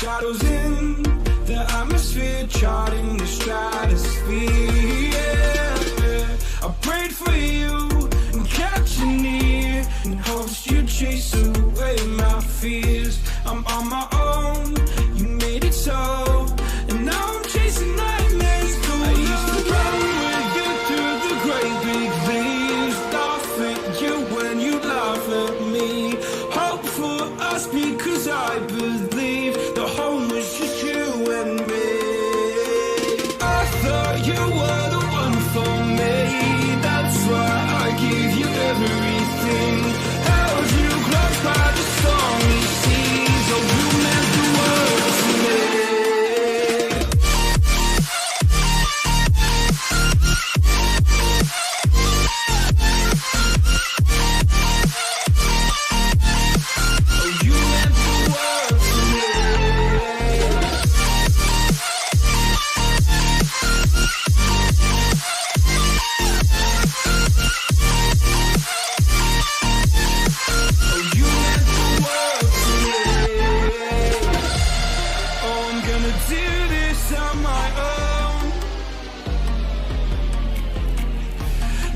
Shadows in the atmosphere, charting the stratosphere. Yeah. I prayed for you and kept you near, in hopes you'd chase away my fears. I'm on my own, you made it so, and now I'm chasing nightmares. I used to run with you through the great big leaves, laugh at you when you laugh at me. Hope for us because I believe the home was just you and me. I thought you were the one for me, that's why I give you everything. Held you close by the stormy seas, oh you meant the world to me.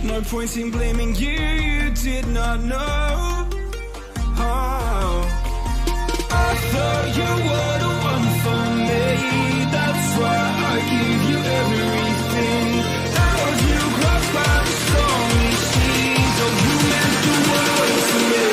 No point in blaming you, you did not know. Oh, I thought you were the one for me, that's why I give you everything. Held you close by the stormy seas, oh you meant the world to me.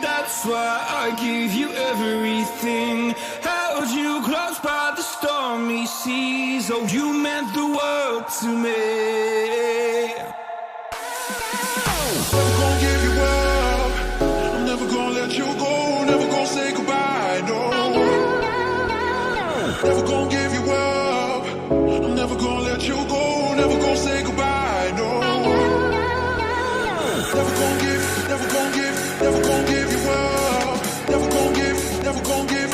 That's why I give you everything. Held you close by the stormy seas, oh you meant the world to me. Never gonna give you up, I'm never gonna let you go, never gonna say goodbye, no. Never gonna give you up, I'm never gonna let you go, never gonna say goodbye, no. Never gonna give, never gonna give, never gonna give you up. Never gonna give, never gonna give.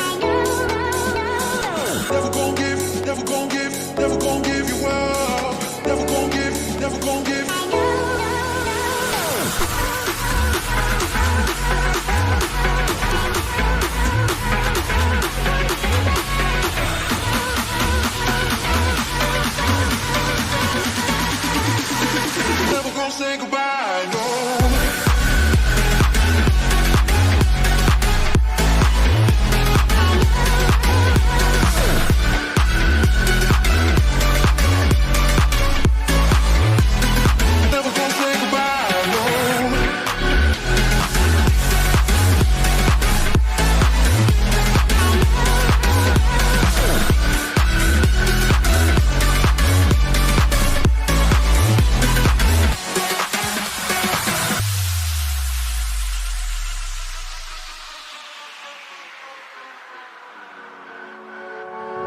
Never gonna give, never gonna give, never gonna give you up. Never gonna give, never gonna give. Never gonna say goodbye, no.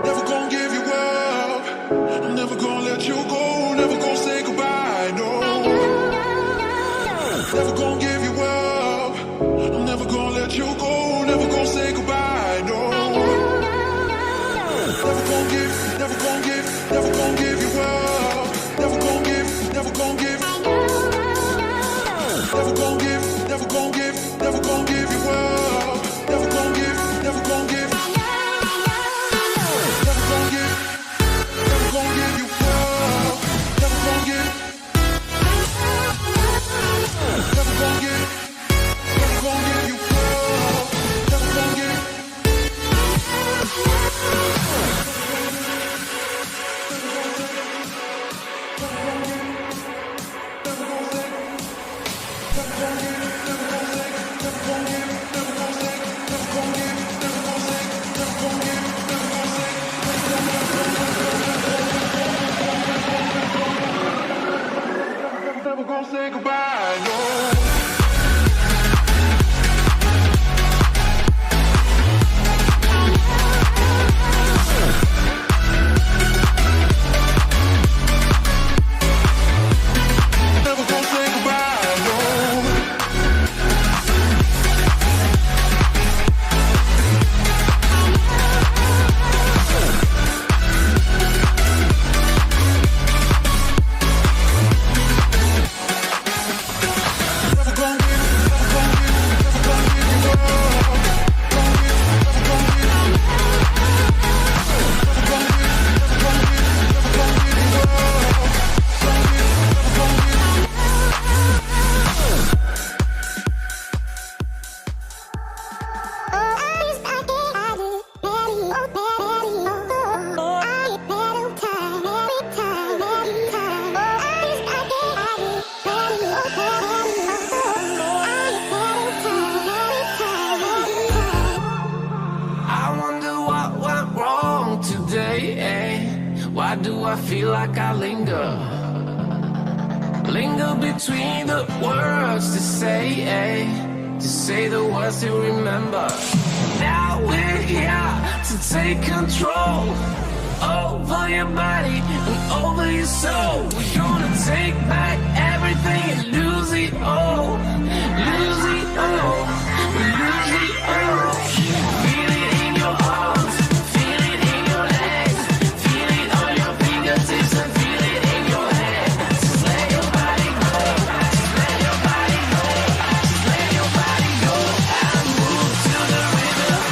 Never gonna give you up, I'm never gonna let you go, never gonna say goodbye, no. Never gonna give you up, I'm never gonna let you go, never gonna say goodbye, no. Never gonna give, never gonna give, never gonna give you up. Never gonna give, never gonna give. Never gonna give, never gonna give, never gonna give you up. Never gonna give, never gonna give. Never gonna give, never gonna give you up. Never gonna give, never gonna give. Why do I feel like I linger? Linger between the words to say the words to remember. Now we're here to take control over your body and over your soul. We're gonna take back everything and lose it all. Lose it all. Lose it all. Feel it in your arms. Feel it in your legs. Feel it on your fingertips and feel it in your head. Just let your body go. Just let your body go. Just let your body go and move to the rhythm.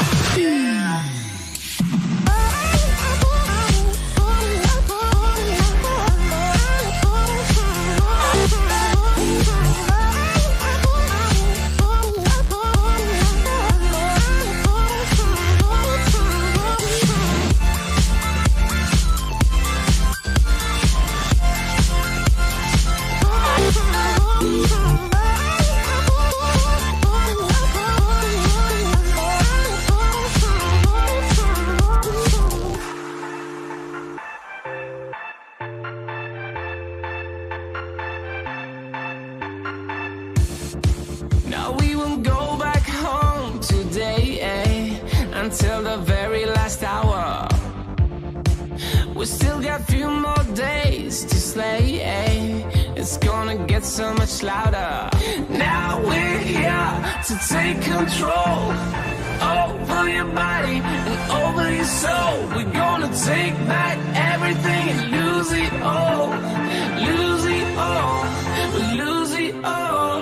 Now we won't go back home today, until the very last hour. We still got few more days to slay, It's gonna get so much louder. Now we're here to take control over your body and over your soul. We're gonna take back everything and lose it all. Lose it all. Lose it all.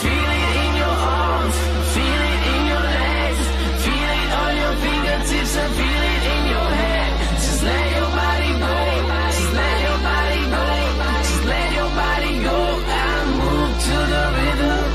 Feel it in your arms. Feel it in your legs. Feel it on your fingertips and feel it in your head. Just let your body go. Just let your body go. Just let your body go and move to the rhythm.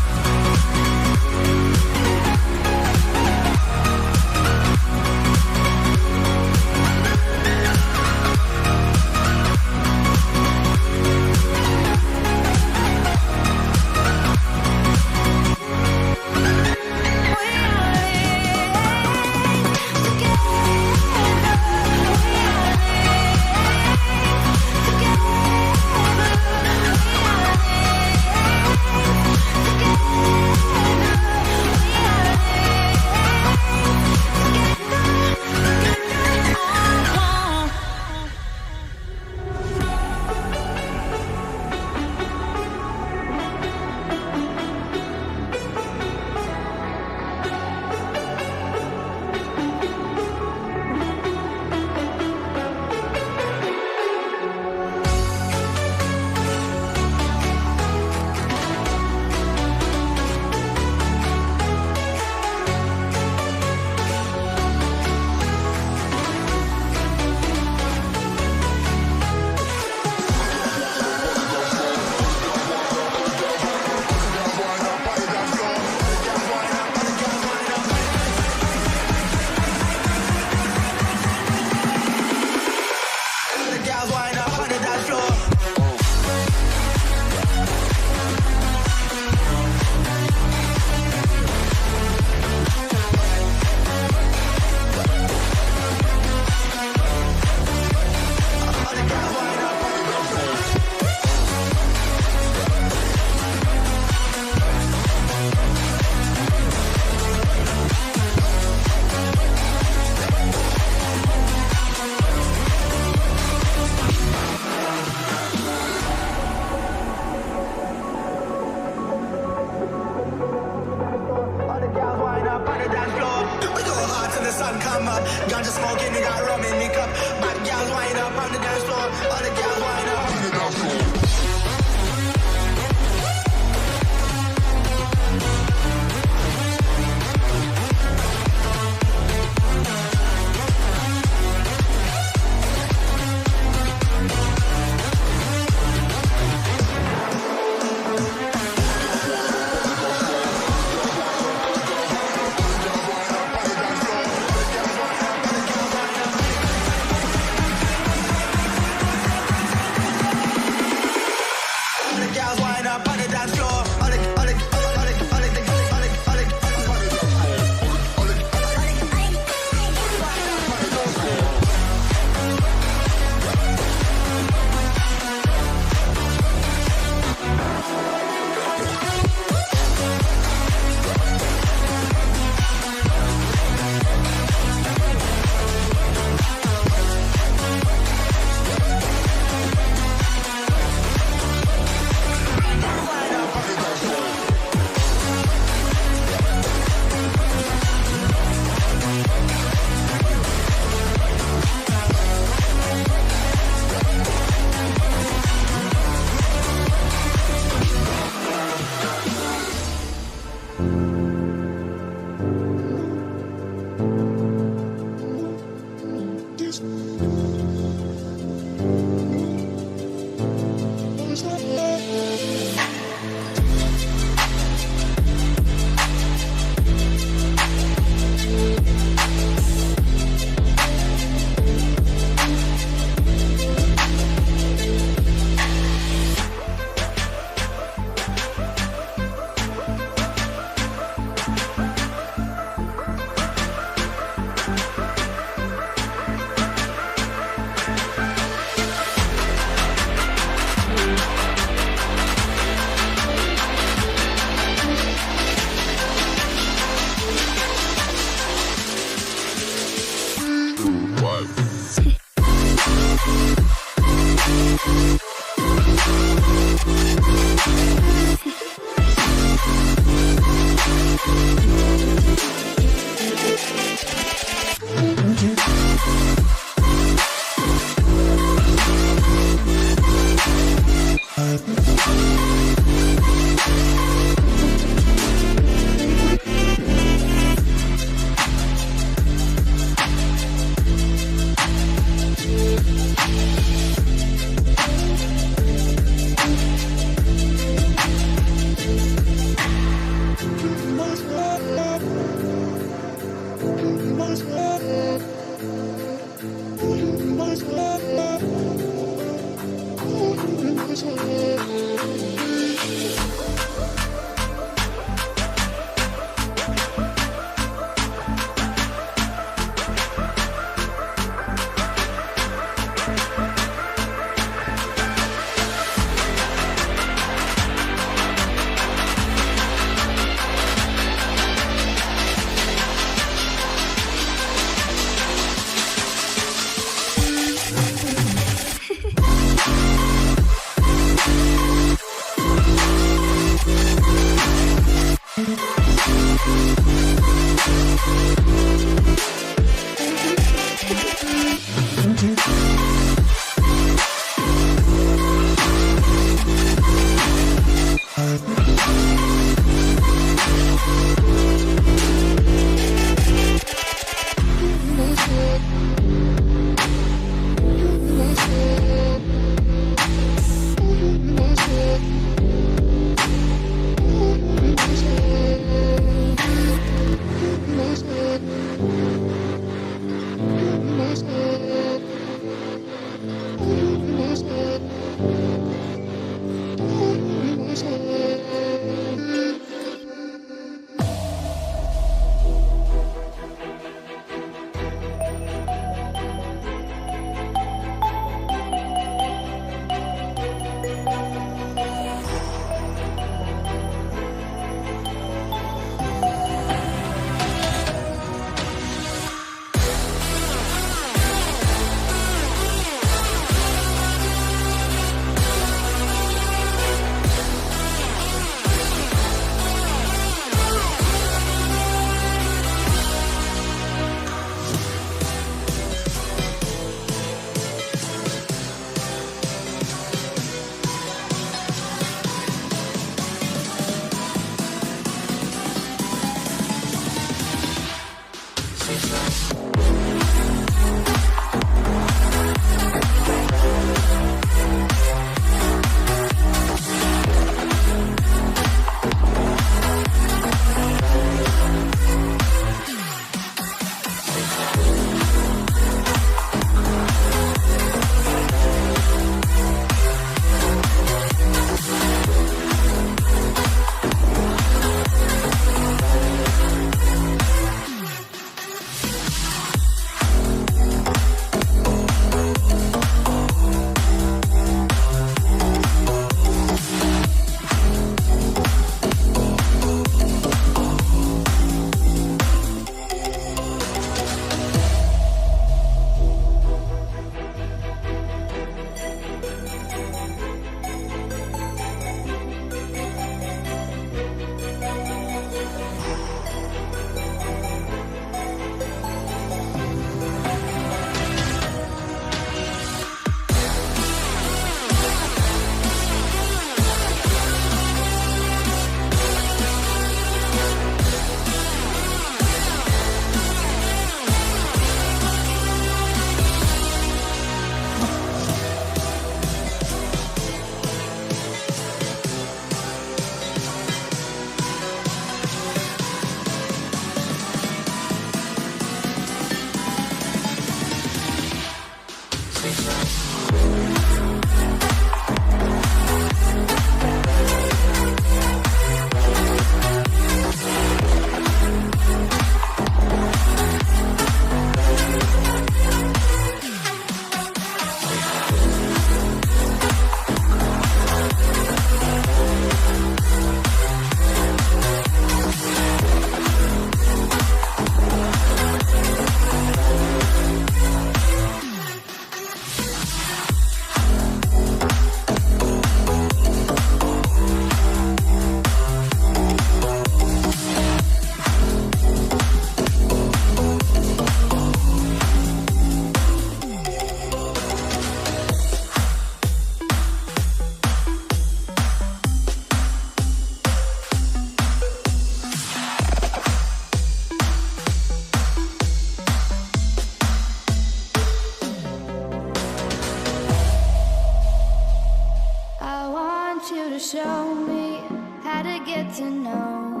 show me how to get to know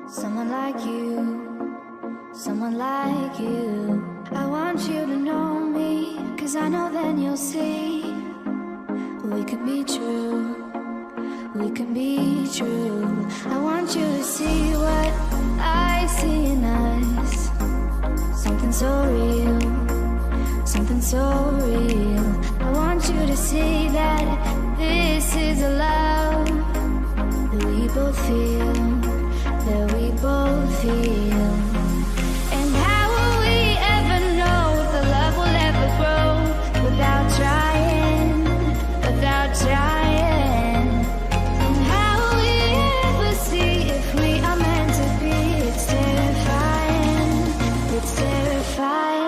someone like you, someone like you. I want you to know me, 'cause I know then you'll see we could be true, we can be true. I want you to see what I see in us, something so real, something so real. I want you to see that this is a love that we both feel, that we both feel. And how will we ever know if the love will ever grow without trying, without trying? And how will we ever see if we are meant to be? It's terrifying, it's terrifying.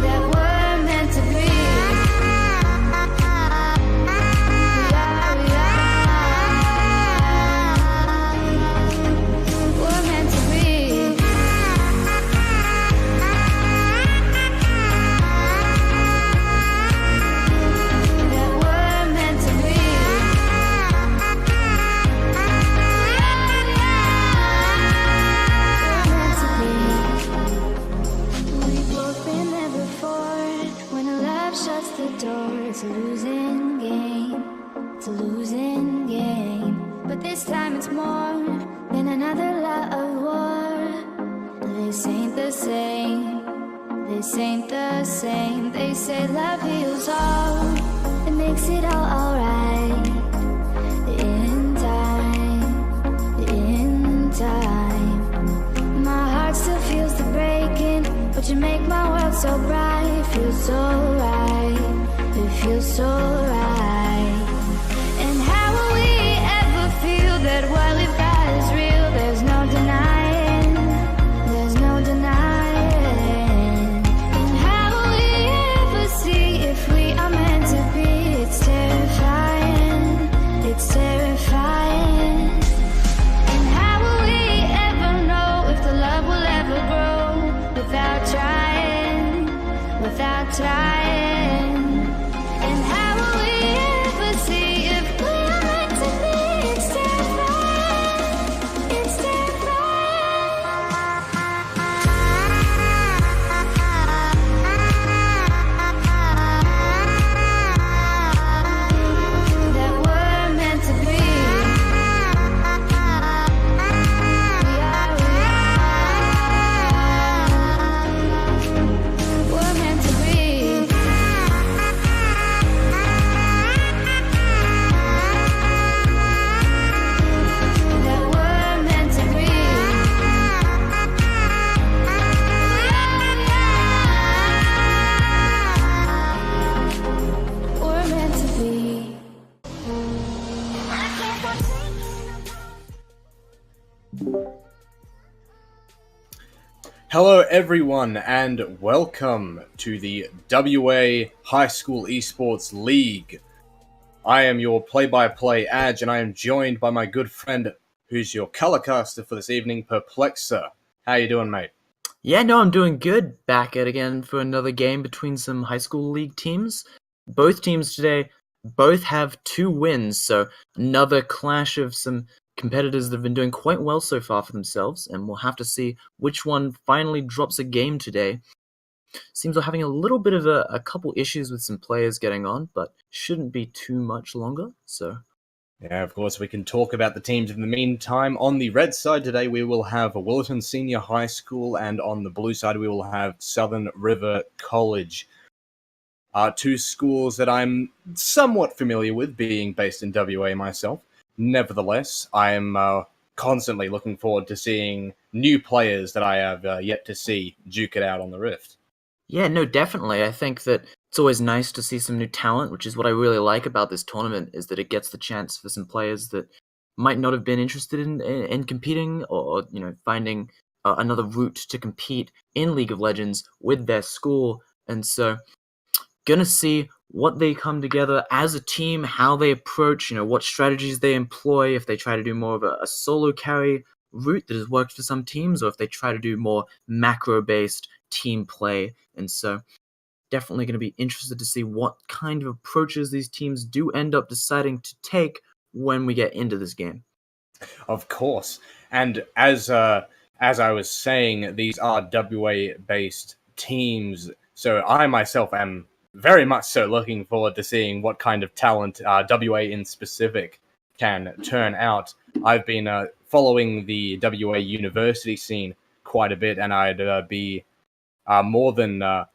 That we're meant to be. We're meant to be. That we're meant to be. We've both been there before. When a love shuts the door, it's a losing game. It's a losing game. But this time it's more than another lot of war. This ain't the same. This ain't the same. They say love heals all. It makes it all alright. In time. In time. My heart still feels the breaking, but you make my world so bright. It feels so right. It feels so right. And how will we ever feel that what we've got is real? There's no denying. There's no denying. And how will we ever see if we are meant to be? It's terrifying. It's terrifying. And how will we ever know if the love will ever grow without trying, without trying? And how will we ever see if we are meant to be? It's terrifying, it's terrifying. That we're meant to be. We're meant to be. That we're meant to be. We're meant to be. Hello everyone and welcome to the WA High School Esports League. I am your play-by-play Adge and I am joined by my good friend who's your colorcaster for this evening, Perplexer. How you doing, mate? Yeah, no, I'm doing good. Back at again for another game between some high school league teams. Both teams today both have 2 wins, so another clash of some competitors that have been doing quite well so far for themselves, and we'll have to see which one finally drops a game today. Seems we're having a little bit of a couple issues with some players getting on, but shouldn't be too much longer, so... Yeah, of course, we can talk about the teams in the meantime. On the red side today, we will have Willetton Senior High School, and on the blue side, we will have Southern River College. 2 schools that I'm somewhat familiar with, being based in WA myself. Nevertheless, I am constantly looking forward to seeing new players that I have yet to see duke it out on the Rift. Yeah, no, definitely. I think that it's always nice to see some new talent, which is what I really like about this tournament, is that it gets the chance for some players that might not have been interested in competing or finding another route to compete in League of Legends with their school. And so, gonna see what they come together as a team, how they approach, what strategies they employ, if they try to do more of a solo carry route that has worked for some teams, or if they try to do more macro-based team play. And so definitely going to be interested to see what kind of approaches these teams do end up deciding to take when we get into this game. Of course. And as I was saying, these are WA-based teams, so I myself am very much so looking forward to seeing what kind of talent WA in specific can turn out. I've been following the WA university scene quite a bit, and I'd be more than I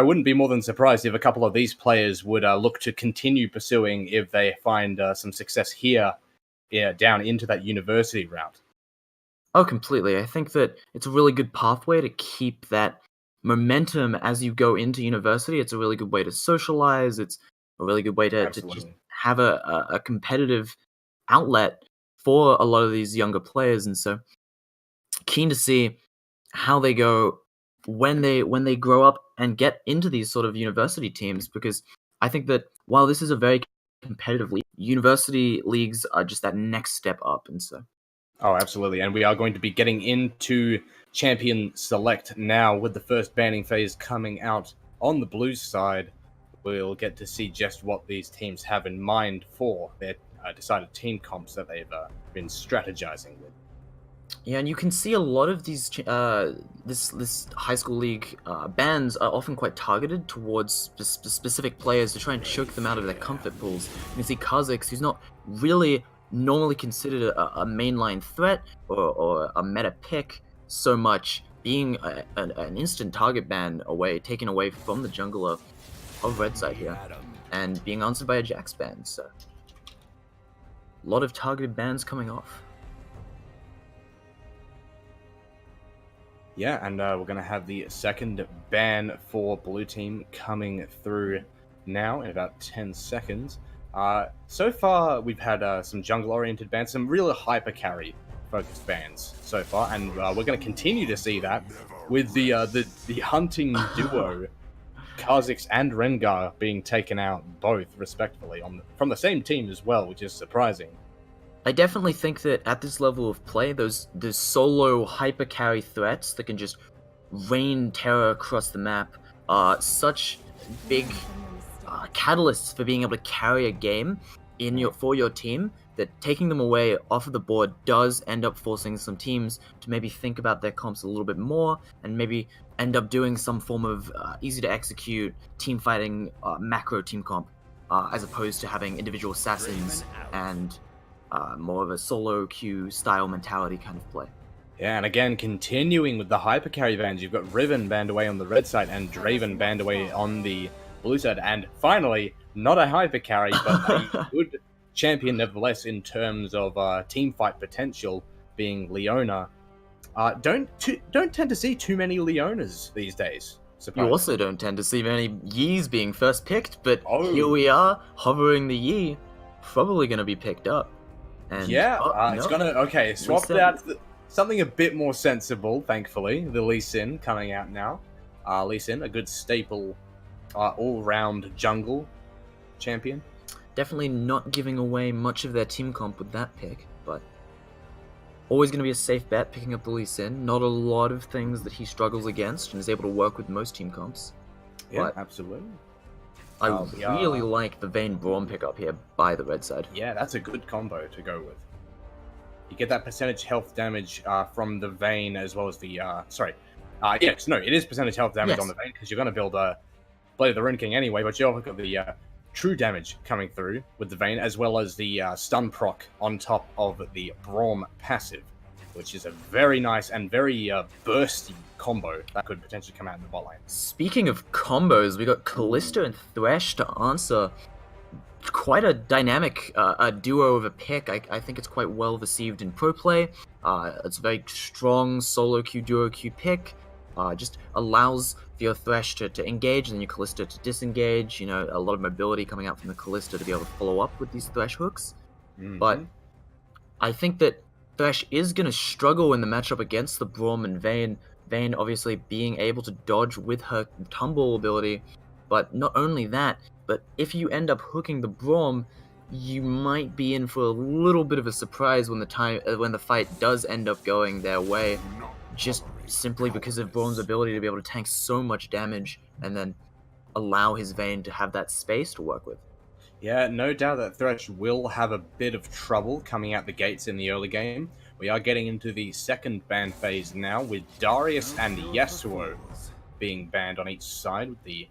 wouldn't be more than surprised if a couple of these players would look to continue pursuing if they find some success here, down into that university route. Oh, completely. I think that it's a really good pathway to keep that momentum as you go into university. It's a really good way to socialize. It's a really good way to just Absolutely. have a competitive outlet for a lot of these younger players. And so keen to see how they go when they grow up and get into these sort of university teams, because I think that while this is a very competitive league, university leagues are just that next step up. And so Oh, absolutely. And we are going to be getting into Champion Select now with the first banning phase coming out on the Blues side. We'll get to see just what these teams have in mind for their decided team comps that they've been strategizing with. yeah, and you can see a lot of these this high school league bans are often quite targeted towards specific players to try and choke them out of their comfort pools. You can see Kha'Zix, who's not really normally considered a mainline threat or a meta pick so much, being an instant target ban away, taken away from the jungler of Red Side here, and being answered by a Jax ban. So a lot of targeted bans coming off. Yeah, and we're going to have the second ban for Blue Team coming through now in about 10 seconds. So far, we've had some jungle-oriented bans, some real hyper carry-focused bans so far, and we're going to continue to see that with the hunting duo, Kha'Zix and Rengar, being taken out both respectively from the same team as well, which is surprising. I definitely think that at this level of play, those solo hyper carry threats that can just rain terror across the map are such big catalysts for being able to carry a game for your team, that taking them away off of the board does end up forcing some teams to maybe think about their comps a little bit more and maybe end up doing some form of easy to execute team fighting macro team comp, as opposed to having individual assassins and more of a solo queue style mentality kind of play. Yeah, and again, continuing with the hyper carry bans, you've got Riven banned away on the red side and Draven banned away on the blue side, and finally, not a hyper carry, but a good champion nevertheless in terms of team fight potential, being Leona. Don't tend to see too many Leonas these days. You also don't tend to see many Yis being first picked, but Oh. here we are, hovering the Yi, probably going to be picked up. And, it's gonna swap it out to something a bit more sensible. Thankfully, the Lee Sin coming out now. Lee Sin, a good staple, all-round jungle champion. Definitely not giving away much of their team comp with that pick, but always going to be a safe bet picking up the Lee Sin. Not a lot of things that he struggles against and is able to work with most team comps. Yeah, But absolutely. I really like the Vayne Braum pickup here by the red side. Yeah, that's a good combo to go with. You get that percentage health damage from the Vayne as well as the it is percentage health damage on the Vayne, because you're going to build a Blade of the Rune King anyway, but you also got the true damage coming through with the Vayne, as well as the stun proc on top of the Braum passive, which is a very nice and very bursty combo that could potentially come out in the bot lane. Speaking of combos, we got Kalista and Thresh to answer. Quite a dynamic duo of a pick. I think it's quite well received in pro play. It's a very strong solo queue, duo queue pick. Just allows for your Thresh to engage and then your Kalista to disengage. You know, a lot of mobility coming out from the Kalista to be able to follow up with these Thresh hooks. Mm-hmm. But I think that Thresh is going to struggle in the matchup against the Braum and Vayne. Vayne obviously being able to dodge with her tumble ability, but not only that, but if you end up hooking the Braum, you might be in for a little bit of a surprise when the fight does end up going their way, just simply because of Braum's ability to be able to tank so much damage and then allow his Vayne to have that space to work with. Yeah, no doubt that Thresh will have a bit of trouble coming out the gates in the early game. We are getting into the second ban phase now, with Darius and Yasuo being banned on each side with the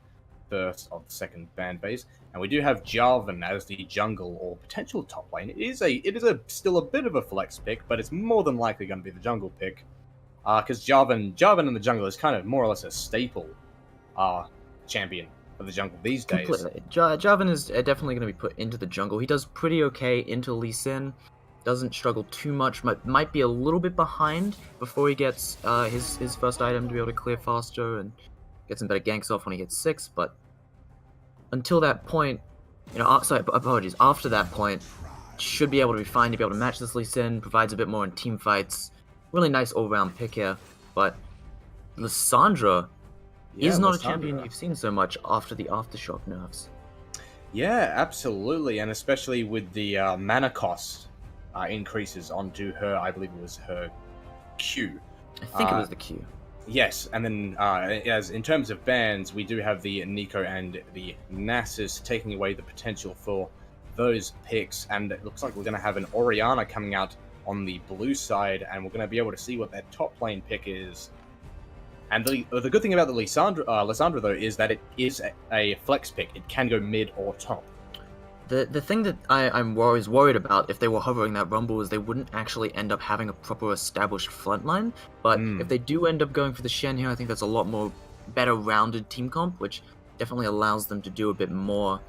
first of the second ban phase. And we do have Jarvan as the jungle or potential top lane. It is still a bit of a flex pick, but it's more than likely going to be the jungle pick. Because Jarvan in the jungle is kind of more or less a staple champion of the jungle these days. Completely. Jarvan is definitely going to be put into the jungle. He does pretty okay into Lee Sin. Doesn't struggle too much. Might be a little bit behind before he gets his first item to be able to clear faster and get some better ganks off when he hits 6. But until that point, apologies. After that point, should be able to be fine to be able to match this Lee Sin. Provides a bit more in team fights. Really nice all-round pick here. But Lissandra is not a champion you've seen so much after the Aftershock nerfs. Yeah, absolutely, and especially with the mana cost increases onto her. I believe it was her Q. I think it was the Q. Yes, and then as in terms of bans, we do have the Nico and the Nasus taking away the potential for those picks, and it looks like we're going to have an Orianna coming out on the blue side, and we're going to be able to see what that top lane pick is. And the good thing about the Lissandra, though, is that it is a flex pick. It can go mid or top. The thing that I'm always worried about if they were hovering that Rumble is they wouldn't actually end up having a proper established front line. But if they do end up going for the Shen here, I think that's a lot more better rounded team comp, which definitely allows them to do a bit more.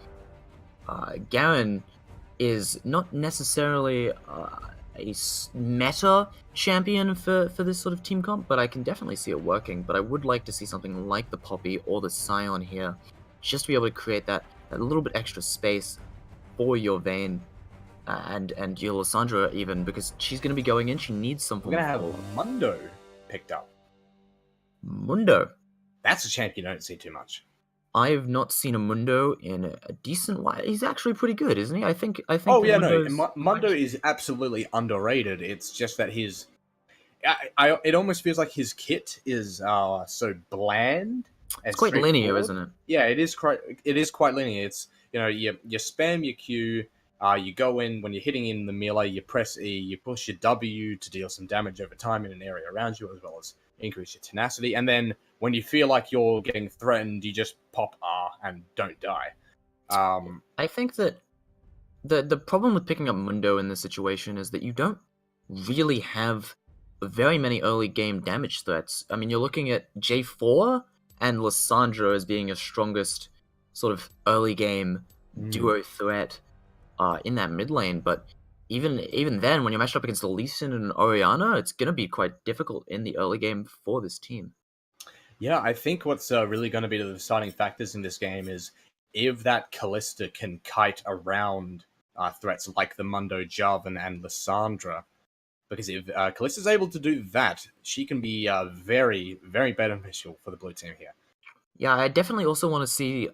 Garen is not necessarily a meta champion for this sort of team comp, but I can definitely see it working. But I would like to see something like the Poppy or the Scion here, just to be able to create that little bit extra space for your Vayne and your Lissandra even, because she's going to be going in. She needs something. We're going to have Mundo picked up. Mundo. That's a champion you don't see too much. I've not seen a Mundo in a decent while. He's actually pretty good, isn't he? I think. Oh yeah, Mundo is absolutely underrated. It's just that his, it almost feels like his kit is so bland. It's quite linear, isn't it? Yeah, it is quite linear. It's you spam your Q, you go in when you're hitting in the melee, you press E, you push your W to deal some damage over time in an area around you, as well as increase your tenacity, and then when you feel like you're getting threatened, you just pop R and don't die. I think that the problem with picking up Mundo in this situation is that you don't really have very many early game damage threats. I mean, you're looking at J4 and Lissandra as being your strongest sort of early game duo threat in that mid lane, but even then, when you're matched up against the Lee Sin and Orianna, it's going to be quite difficult in the early game for this team. Yeah, I think what's really going to be the deciding factors in this game is if that Kalista can kite around threats like the Mundo, Jarvan, and Lissandra. Because if Kalista's able to do that, she can be very, very beneficial for the blue team here. Yeah, I definitely also want to see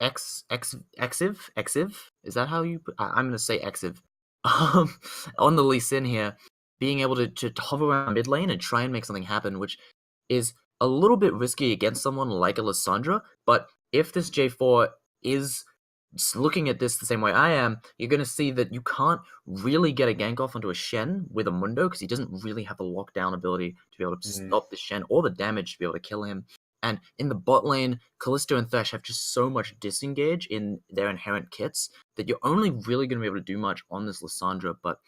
Exiv? Is that how you... I'm going to say Exiv. On the Lee Sin here, being able to hover around mid lane and try and make something happen, which is a little bit risky against someone like a Lissandra, but if this J4 is looking at this the same way I am, you're going to see that you can't really get a gank off onto a Shen with a Mundo, because he doesn't really have the lockdown ability to be able to stop the Shen or the damage to be able to kill him. And in the bot lane, Kalista and Thresh have just so much disengage in their inherent kits that you're only really going to be able to do much on this Lissandra, but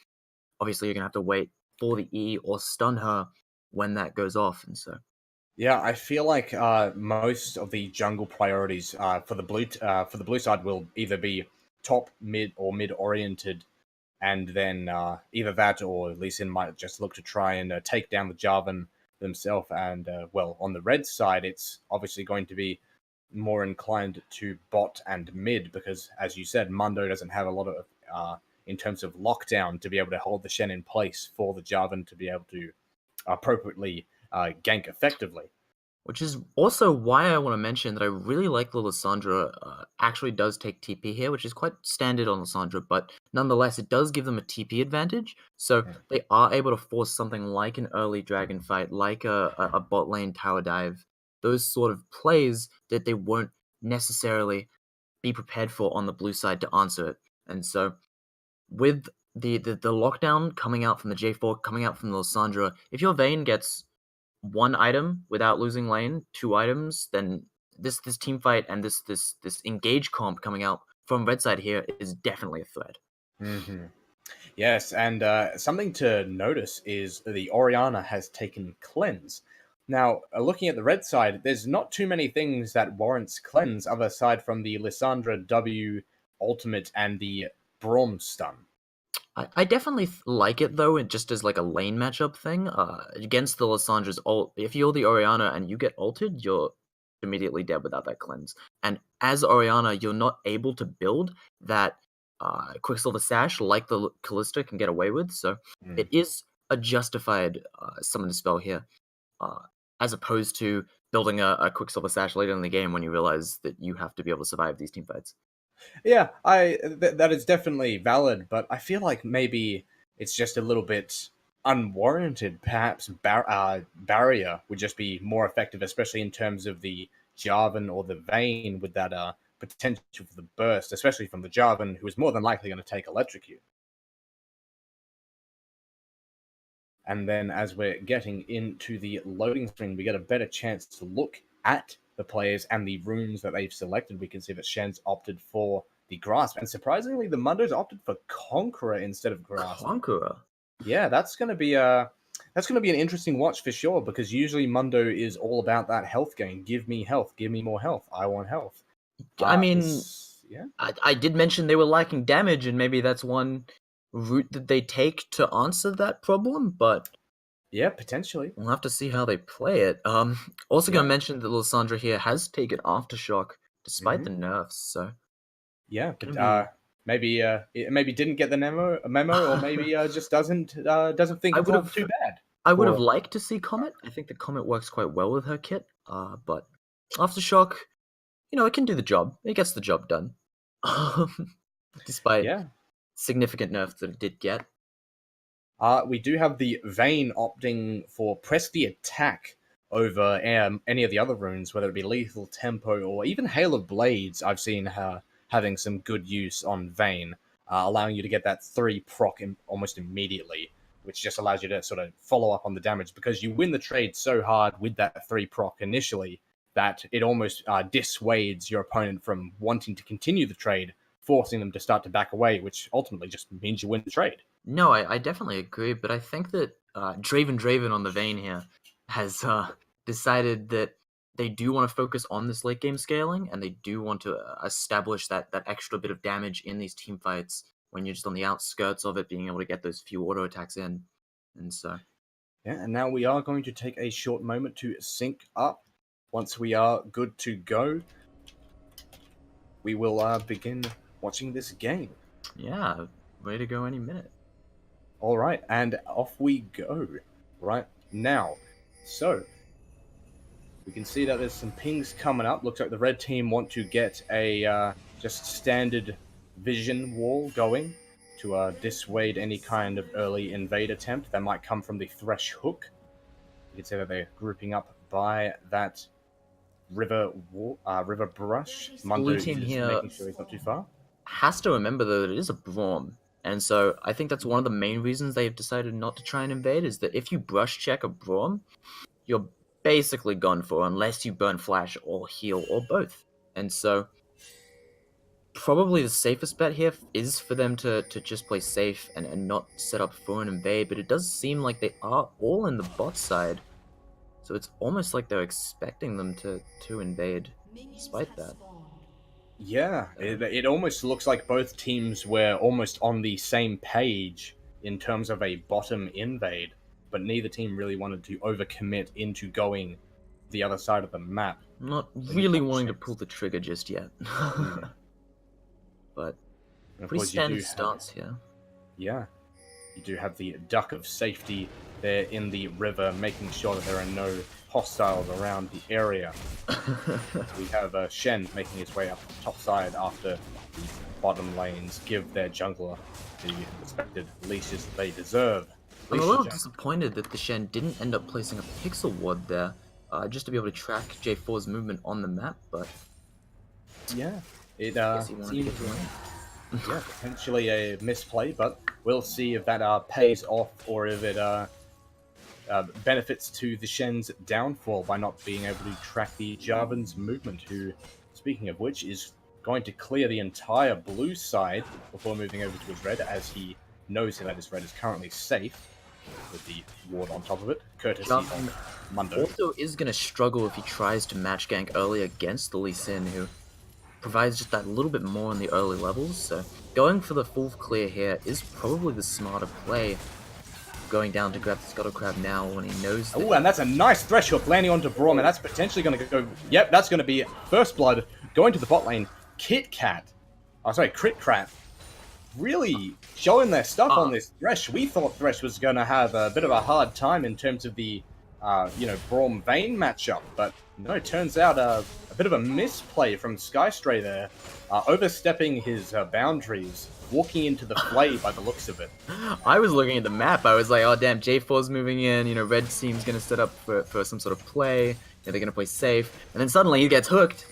obviously you're going to have to wait for the E or stun her when that goes off, and so... Yeah, I feel like most of the jungle priorities for the blue side will either be top, mid, or mid-oriented, and then either that or Lee Sin might just look to try and take down the Jarvan themselves. And well, on the red side, it's obviously going to be more inclined to bot and mid because, as you said, Mundo doesn't have a lot of in terms of lockdown to be able to hold the Shen in place for the Jarvan to be able to appropriately gank effectively. Which is also why I want to mention that I really like the Lissandra actually does take TP here, which is quite standard on Lissandra, but nonetheless, it does give them a TP advantage. So they are able to force something like an early dragon fight, like a bot lane tower dive, those sort of plays that they won't necessarily be prepared for on the blue side to answer it. And so with the lockdown coming out from the J4, coming out from the Lissandra, if your Vayne gets one item without losing lane, 2 items, then this team fight and this engage comp coming out from red side here is definitely a threat. Hmm. Yes, and something to notice is the Orianna has taken cleanse. Now, looking at the red side, there's not too many things that warrants cleanse other aside from the Lissandra W ultimate and the Braum stun. I definitely like it though, just as like a lane matchup thing. Against the Lissandra's ult, if you're the Orianna and you get ulted, you're immediately dead without that cleanse. And as Orianna, you're not able to build that Quicksilver Sash like the Callista can get away with. So it is a justified summon spell here, as opposed to building a Quicksilver Sash later in the game when you realize that you have to be able to survive these team fights. Yeah, that is definitely valid, but I feel like maybe it's just a little bit unwarranted. Perhaps barrier would just be more effective, especially in terms of the Jarvan or the Vayne with that potential for the burst, especially from the Jarvan, who is more than likely going to take Electrocute. And then as we're getting into the loading screen, we get a better chance to look at the players and the runes that they've selected. We can see that Shen's opted for the Grasp, and surprisingly, the Mundo's opted for Conqueror instead of Grasp. Conqueror? Yeah, that's gonna be an interesting watch for sure, because usually Mundo is all about that health gain. Give me health, give me more health. I want health. I mean, yeah, I did mention they were lacking damage, and maybe that's one route that they take to answer that problem, but yeah, potentially. we'll have to see how they play it. Also gonna mention that Lissandra here has taken Aftershock despite the nerfs, so yeah, but maybe it maybe didn't get the memo, or maybe just doesn't think it's all too bad. I would have liked to see Comet. I think the Comet works quite well with her kit, but Aftershock, it can do the job. It gets the job done, despite significant nerfs that it did get. We do have the Vayne opting for press the attack over any of the other runes, whether it be Lethal Tempo or even Hail of Blades. I've seen her having some good use on Vayne, allowing you to get that 3 proc almost immediately, which just allows you to sort of follow up on the damage, because you win the trade so hard with that 3 proc initially that it almost dissuades your opponent from wanting to continue the trade, forcing them to start to back away, which ultimately just means you win the trade. No, I definitely agree, but I think that Draven on the Vayne here has decided that they do want to focus on this late game scaling, and they do want to establish that extra bit of damage in these team fights when you're just on the outskirts of it, being able to get those few auto attacks in. And so, yeah, and now we are going to take a short moment to sync up. Once we are good to go, we will begin watching this game. Yeah, ready to go any minute. All right, and off we go right now. So, we can see that there's some pings coming up. Looks like the red team want to get a just standard vision wall going to dissuade any kind of early invade attempt that might come from the Thresh Hook. You can see that they're grouping up by that river brush. Mundo is team here making sure he's not too far. Has to remember though that it is a Braum. And so I think that's one of the main reasons they've decided not to try and invade, is that if you brush check a Braum, you're basically gone for, unless you burn flash or heal or both. And so probably the safest bet here is for them to just play safe and not set up for an invade, but it does seem like they are all in the bot side. So it's almost like they're expecting them to invade despite that. Yeah, it almost looks like both teams were almost on the same page in terms of a bottom invade, but neither team really wanted to overcommit into going the other side of the map. I'm not really wanting to pull the trigger just yet. But pretty standard stance here. Yeah. You do have the duck of safety there in the river, making sure that there are no hostiles around the area. We have Shen making his way up the top side after the bottom lanes give their jungler the respected leashes that they deserve. I'm a little disappointed that the Shen didn't end up placing a pixel ward there, just to be able to track J4's movement on the map, but yeah, it seems potentially a misplay, but we'll see if that pays off, or if it benefits to the Shen's downfall by not being able to track the Jarvan's movement, who, speaking of which, is going to clear the entire blue side before moving over to his red, as he knows that his red is currently safe with the ward on top of it, courtesy of Mundo. Also is going to struggle if he tries to match gank early against the Lee Sin, who provides just that little bit more in the early levels, so going for the full clear here is probably the smarter play. Going down to grab the Scuttle Crab now when he knows that. Oh, and that's a nice thresh hook landing onto Braum, and that's potentially going to go... Yep, that's going to be First Blood going to the bot lane. Kit Kat. Oh, sorry, Crit Crap. Really showing their stuff on this Thresh. We thought Thresh was going to have a bit of a hard time in terms of the, Braum Vayne matchup, but no, it turns out a bit of a misplay from Skystray there, overstepping his boundaries, walking into the flay by the looks of it. I was looking at the map, I was like, oh damn, J4's moving in, Red team's going to set up for some sort of play, they're going to play safe, and then suddenly he gets hooked.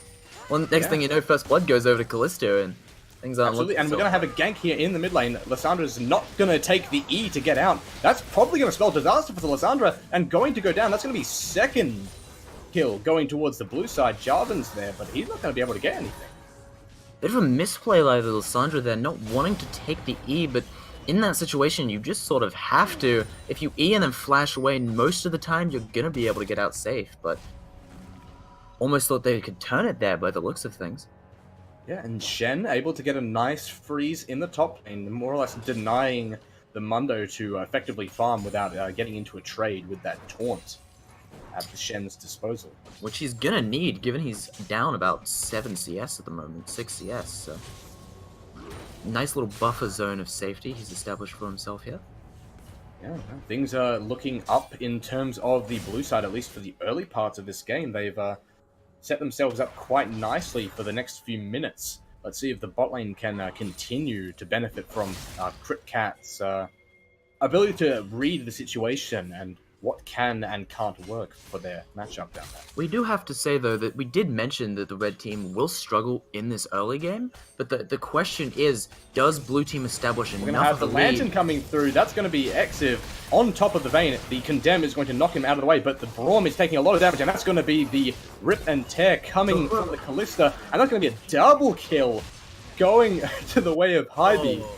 Well, next thing you know, First Blood goes over to Callisto, and things aren't Absolutely, looking and we're going to have a gank here in the mid lane. Lyssandra's not going to take the E to get out. That's probably going to spell disaster for the Lysandra, and going to go down. That's going to be second kill going towards the blue side. Jarvan's there, but he's not going to be able to get anything. Bit of a misplay by the Lysandra there, not wanting to take the E, but in that situation, you just sort of have to. If you E and then flash away, most of the time, you're going to be able to get out safe, but almost thought they could turn it there by the looks of things. Yeah, and Shen able to get a nice freeze in the top lane, more or less denying the Mundo to effectively farm without getting into a trade with that taunt at the Shen's disposal. Which he's gonna need, given he's down about 7 CS at the moment, 6 CS, so... Nice little buffer zone of safety he's established for himself here. Yeah, things are looking up in terms of the blue side, at least for the early parts of this game. They've set themselves up quite nicely for the next few minutes. Let's see if the bot lane can continue to benefit from Crit Cat's ability to read the situation and what can and can't work for their matchup down there. We do have to say, though, that we did mention that the red team will struggle in this early game, but the question is, does blue team establish enough of a lead? We're going to have the Lantern coming through. That's going to be Exiv on top of the Vayne. The Condemn is going to knock him out of the way, but the Braum is taking a lot of damage, and that's going to be the Rip and Tear coming from the Callista, and that's going to be a double kill going to the way of Hibi. Oh,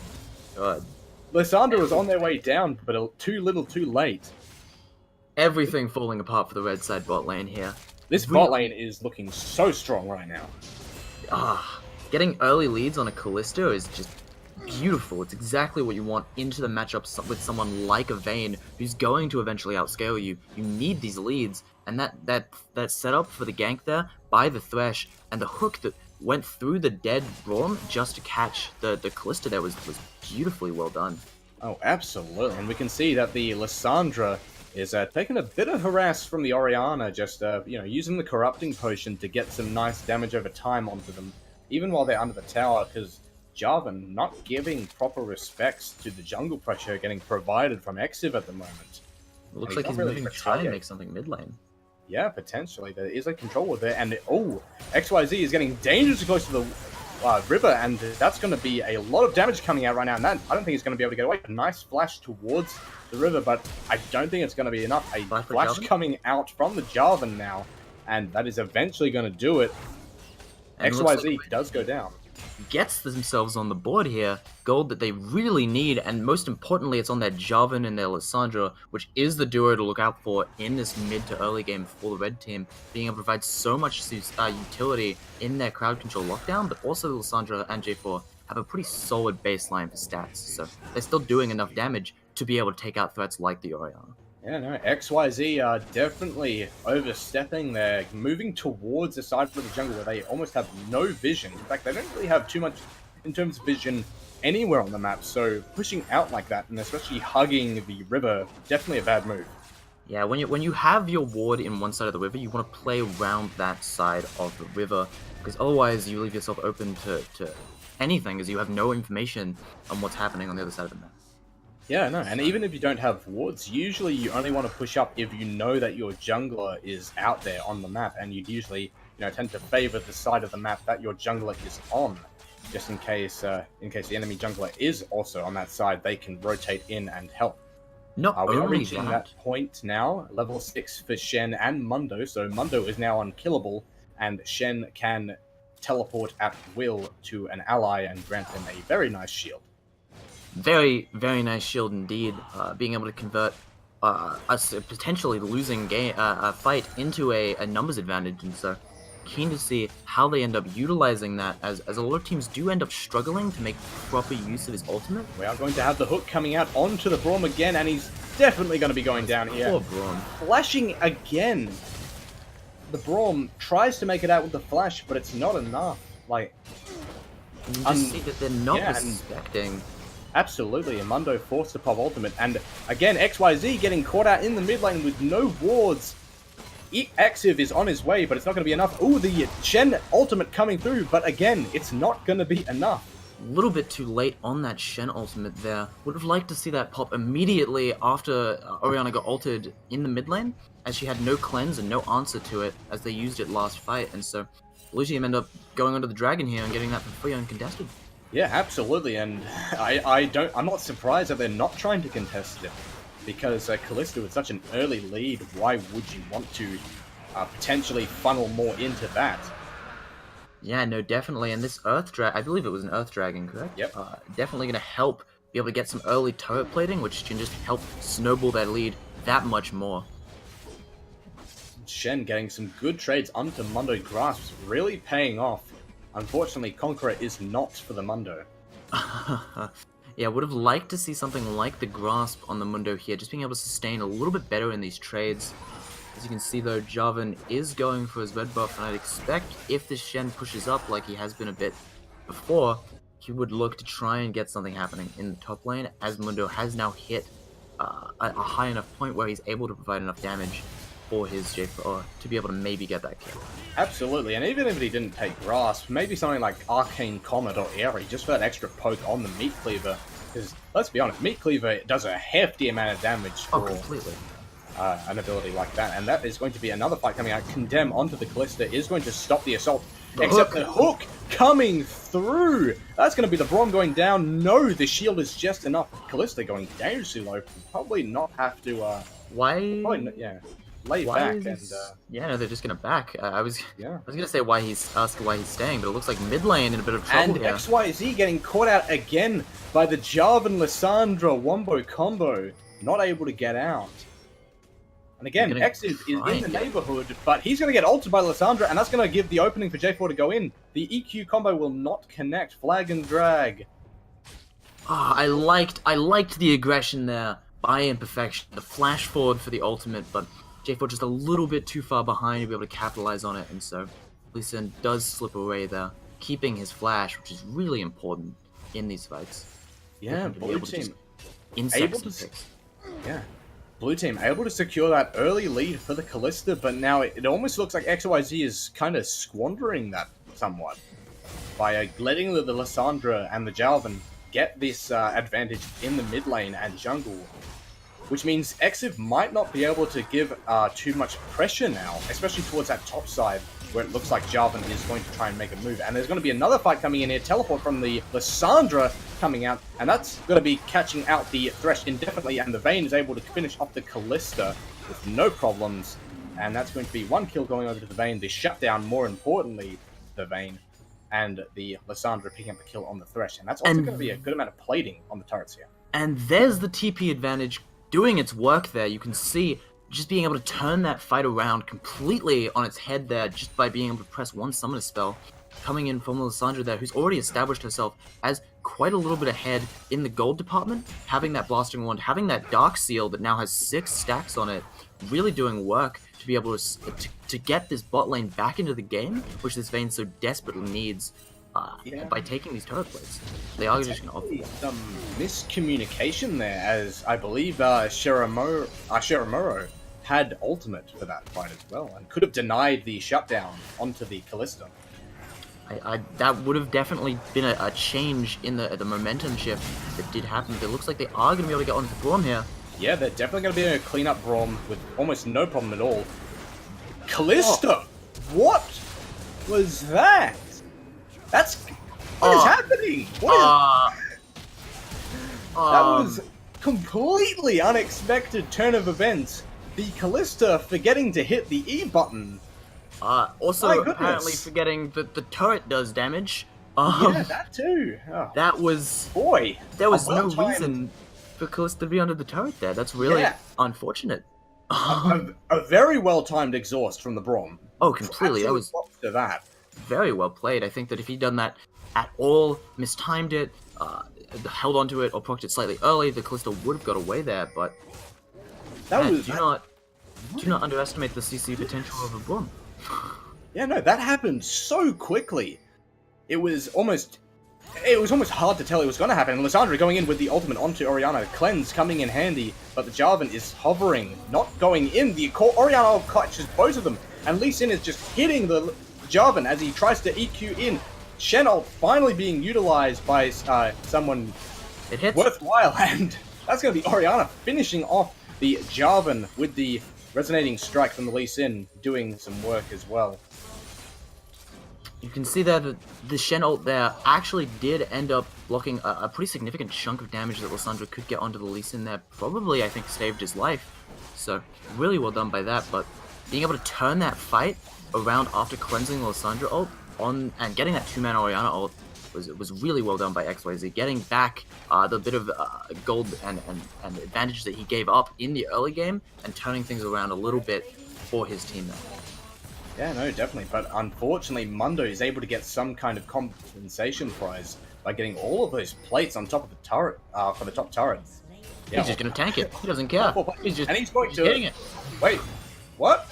God. Lysandra was on their way down, but too little too late. Everything falling apart for the red side bot lane here. This bot lane is looking so strong right now. Getting early leads on a Callisto is just beautiful. It's exactly what you want into the matchup with someone like a Vayne, who's going to eventually outscale you. You need these leads, and that setup for the gank there by the Thresh, and the hook that went through the dead Braum just to catch the Callisto there was beautifully well done. Oh, absolutely. And we can see that the Lysandra is taking a bit of harass from the Orianna, just using the Corrupting Potion to get some nice damage over time onto them, even while they're under the tower, because Jarvan not giving proper respects to the jungle pressure getting provided from Exiv at the moment. It looks like he's moving to try and make something mid lane. Yeah, potentially. There is a controller there, and XYZ is getting dangerously close to the river, and that's going to be a lot of damage coming out right now, and that, I don't think he's going to be able to get away. A nice flash towards the river, but I don't think it's going to be enough. A flash coming out from the Jarvan now, and that is eventually going to do it. And XYZ does go down. Gets themselves on the board here, gold that they really need, and most importantly, it's on their Jarvan and their Lysandra, which is the duo to look out for in this mid to early game for the red team, being able to provide so much utility in their crowd control lockdown, but also the Lysandra and J4 have a pretty solid baseline for stats, so they're still doing enough damage to be able to take out threats like the Orianna. Yeah, no, XYZ are definitely overstepping. They're moving towards the side of the jungle where they almost have no vision. In fact, they don't really have too much in terms of vision anywhere on the map, so pushing out like that, and especially hugging the river, definitely a bad move. Yeah, when you have your ward in one side of the river, you want to play around that side of the river, because otherwise you leave yourself open to anything, as you have no information on what's happening on the other side of the map. Yeah, no, and even if you don't have wards, usually you only want to push up if you know that your jungler is out there on the map, and you'd usually, tend to favor the side of the map that your jungler is on, just in case the enemy jungler is also on that side, they can rotate in and help. Not We are only reaching that, that point now, level 6 for Shen and Mundo, so Mundo is now unkillable, and Shen can teleport at will to an ally and grant them a very nice shield. very, very nice shield indeed. Being able to convert us potentially losing a fight into a numbers advantage, and so keen to see how they end up utilizing that, as a lot of teams do end up struggling to make proper use of his ultimate. We are going to have the hook coming out onto the Braum again, and he's definitely going to be going down here. Poor Braum. Flashing again. The Braum tries to make it out with the flash, but it's not enough. Like, You just see that they're not yeah, and- respecting. absolutely, Amundo forced to pop ultimate, and again, XYZ getting caught out in the mid lane with no wards. Exiv is on his way, but it's not going to be enough. Ooh, the Shen ultimate coming through, but again, it's not going to be enough. A little bit too late on that Shen ultimate there. Would have liked to see that pop immediately after Orianna got ulted in the mid lane, as she had no cleanse and no answer to it as they used it last fight, and so Blue Team end up going onto the dragon here and getting that for free uncontested. Yeah, absolutely, and I'm not surprised that they're not trying to contest it, because Kalista with such an early lead, why would you want to potentially funnel more into that? Yeah, no, definitely, and this Earth Dragon, I believe it was an Earth Dragon, correct? Yep. Definitely going to help be able to get some early turret plating, which can just help snowball that lead that much more. Shen getting some good trades onto Mundo Grasps, really paying off. Unfortunately, Conqueror is not for the Mundo. Yeah, would have liked to see something like the Grasp on the Mundo here, just being able to sustain a little bit better in these trades. As you can see though, Jarvan is going for his red buff, and I'd expect if this Shen pushes up like he has been a bit before, he would look to try and get something happening in the top lane, as Mundo has now hit a high enough point where he's able to provide enough damage for his J4 to be able to maybe get that kill. Absolutely, and even if he didn't take Grasp, maybe something like Arcane Comet or Airy, just for that extra poke on the Meat Cleaver. Because, let's be honest, Meat Cleaver does a hefty amount of damage Oh, for completely. an ability like that, and that is going to be another fight coming out. Condemn onto the Callista is going to stop the assault, except the hook coming through! That's going to be the Braum going down. No, the shield is just enough. Callista going down too low. Probably not have to, Why? lay Why back is and, this... Yeah, no, they're just gonna back. I was yeah. gonna say why he's staying, but it looks like mid lane in a bit of trouble And here. XYZ getting caught out again by the Jarvan Lissandra wombo combo. Not able to get out. And again, They're gonna X is try in the and get- neighborhood, but he's going to get ulted by Lissandra, and that's going to give the opening for J4 to go in. The EQ combo will not connect. Flag and drag. Ah, I liked the aggression there by Imperfection, the flash forward for the ultimate, but J4 just a little bit too far behind to be able to capitalize on it, and so Lee Sin does slip away there, keeping his flash, which is really important in these fights. Yeah, To be blue able to team. just insect able some to- picks. Yeah. Blue team able to secure that early lead for the Callista, but now it almost looks like XYZ is kind of squandering that somewhat by letting the Lissandra and the Jarvan get this advantage in the mid lane and jungle, which means Exiv might not be able to give too much pressure now, especially towards that top side, where it looks like Jarvan is going to try and make a move. And there's going to be another fight coming in here, teleport from the Lissandra coming out, and that's going to be catching out the Thresh indefinitely, and the Vayne is able to finish off the Callista with no problems, and that's going to be one kill going over to the Vayne, the shutdown, more importantly, the Vayne, and the Lissandra picking up the kill on the Thresh, and that's also And- going to be a good amount of plating on the turrets here. And there's the TP advantage doing its work there. You can see just being able to turn that fight around completely on its head there, just by being able to press one summoner spell, coming in from Lissandra there, who's already established herself as quite a little bit ahead in the gold department, having that blasting wand, having that dark seal that now has 6 stacks on it, really doing work to be able to get this bot lane back into the game, which this Vayne so desperately needs. Yeah. By taking these turret plates, they are just going to Definitely some miscommunication there, as I believe Shiramuro had ultimate for that fight as well, and could have denied the shutdown onto the Callista. That would have definitely been a change in the momentum shift that did happen. But it looks like they are going to be able to get onto the Braum here. Yeah, they're definitely going to be able to clean up Braum with almost no problem at all. Callista! What was that? What is happening? What is... That was completely unexpected turn of events, the Callista forgetting to hit the E button. Also, My goodness. apparently forgetting that the turret does damage. Yeah, that too. Oh, That was... boy. There was A no well-timed- reason for Callista to be under the turret there. That's really Yeah. unfortunate. A very well-timed exhaust from the Braum. Oh, completely. That Absolute was props to that. very well played. I think that if he'd done that at all, mistimed it, held onto it, or procced it slightly early, the Callista would have got away there, but That man, was do not underestimate the CC potential of a Braum. Yeah, no, that happened so quickly. It was almost hard to tell it was going to happen. And Lissandra going in with the ultimate onto Oriana. Cleanse coming in handy, but the Jarvan is hovering, not going in. The Oriana catches both of them, and Lee Sin is just hitting the Jarvan as he tries to EQ in. Shen ult finally being utilized by someone It hits. worthwhile, and that's going to be Oriana finishing off the Jarvan with the resonating strike from the Lee Sin, doing some work as well. You can see there that the Shen ult there actually did end up blocking a pretty significant chunk of damage that Lissandra could get onto the Lee Sin there. Probably, I think, saved his life. So, really well done by that, but being able to turn that fight around after cleansing the Lissandra ult on and getting that 2-man Oriana ult was really well done by XYZ. Getting back the bit of gold and advantage that he gave up in the early game and turning things around a little bit for his team there. Yeah, no, definitely. But unfortunately, Mundo is able to get some kind of compensation prize by getting all of those plates on top of the turret, for the top turrets. Yeah, He's just gonna tank it. He doesn't care. He's just and he's going to hitting it. Wait, what?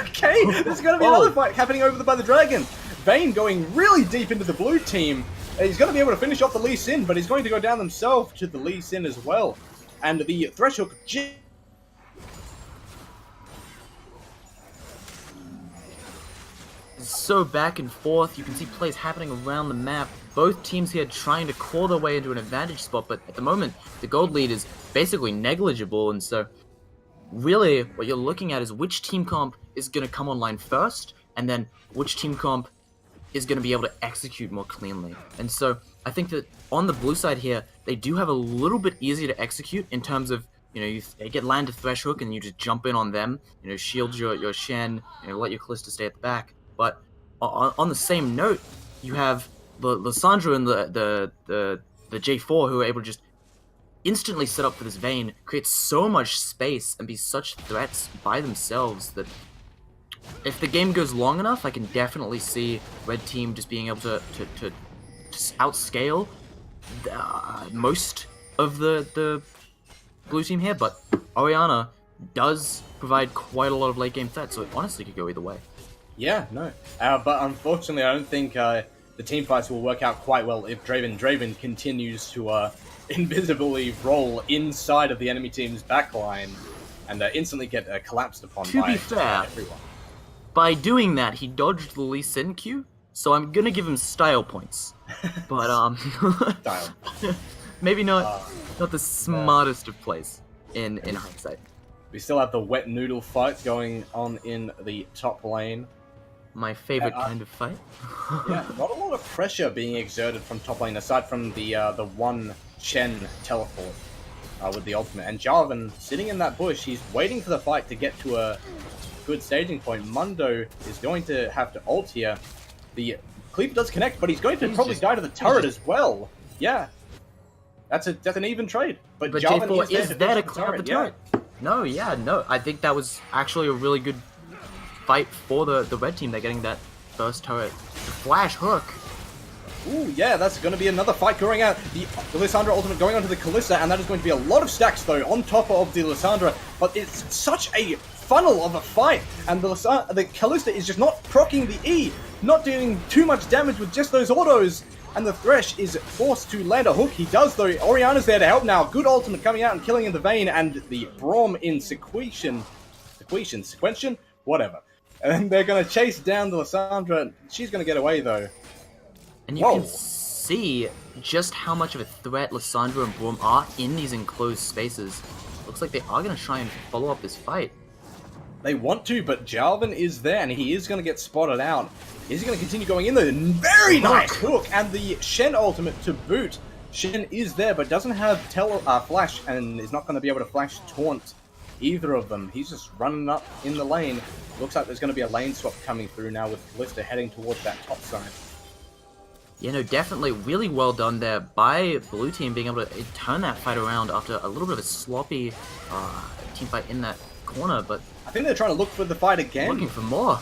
Okay, there's going to be another fight happening over by the Dragon. Vayne going really deep into the blue team. He's going to be able to finish off the Lee Sin, but he's going to go down himself to the Lee Sin as well. And the Thresh Hook So back and forth, you can see plays happening around the map. Both teams here trying to claw their way into an advantage spot, but at the moment, the gold lead is basically negligible, and so really what you're looking at is which team comp is going to come online first, and then which team comp is going to be able to execute more cleanly. And so I think that on the blue side here, they do have a little bit easier to execute in terms of, you know, you get land to Thresh Hook and you just jump in on them, you know, shield your Shen, you know, let your Callista stay at the back. But on the same note, you have the Lissandra and the J4 who are able to just instantly set up for this Vayne, create so much space and be such threats by themselves that if the game goes long enough, I can definitely see Red Team just being able to just outscale most of the blue team here, but Oriana does provide quite a lot of late game threats, so it honestly could go either way. Yeah, no. But unfortunately, I don't think the team fights will work out quite well if Draven continues to invisibly roll inside of the enemy team's backline and instantly get collapsed upon To by be fair, everyone. by doing that, he dodged the Lee Sin Q, so I'm gonna give him style points. But Style. maybe not the smartest of plays in hindsight. We still have the wet noodle fight going on in the top lane. My favorite kind of fight. Yeah, not a lot of pressure being exerted from top lane, aside from the one Shen teleport with the ultimate. And Jarvan, sitting in that bush, he's waiting for the fight to get to a good staging point. Mundo is going to have to ult here. The Cleaver does connect, but he's going to probably die to the turret as well. Yeah. That's an even trade. But Jarvan J4 is there to finish clear up the yeah. turret. No. I think that was actually a really good fight for the red team. They're getting that first turret. The flash hook. Ooh, yeah, that's going to be another fight going out. The Lissandra ultimate going onto the Callista, and that is going to be a lot of stacks, though, on top of the Lissandra. But it's such a funnel of a fight, and the Callista is just not proccing the E, not doing too much damage with just those autos. And the Thresh is forced to land a hook. He does, though. Oriana's there to help now. Good ultimate coming out and killing in the Vayne, and the Braum in sequential, whatever. And they're going to chase down the Lissandra. She's going to get away, though. And you can see just how much of a threat Lissandra and Braum are in these enclosed spaces. Looks like they are going to try and follow up this fight. They want to, but Jarvan is there, and he is going to get spotted out. Is he going to continue going in, though? Very nice hook, and the Shen ultimate to boot. Shen is there, but doesn't have flash, and is not going to be able to flash taunt either of them. He's just running up in the lane. Looks like there's going to be a lane swap coming through now with Kalista heading towards that top side. Yeah, no, definitely really well done there by Blue Team being able to turn that fight around after a little bit of a sloppy team fight in that corner, but I think they're trying to look for the fight again. looking for more.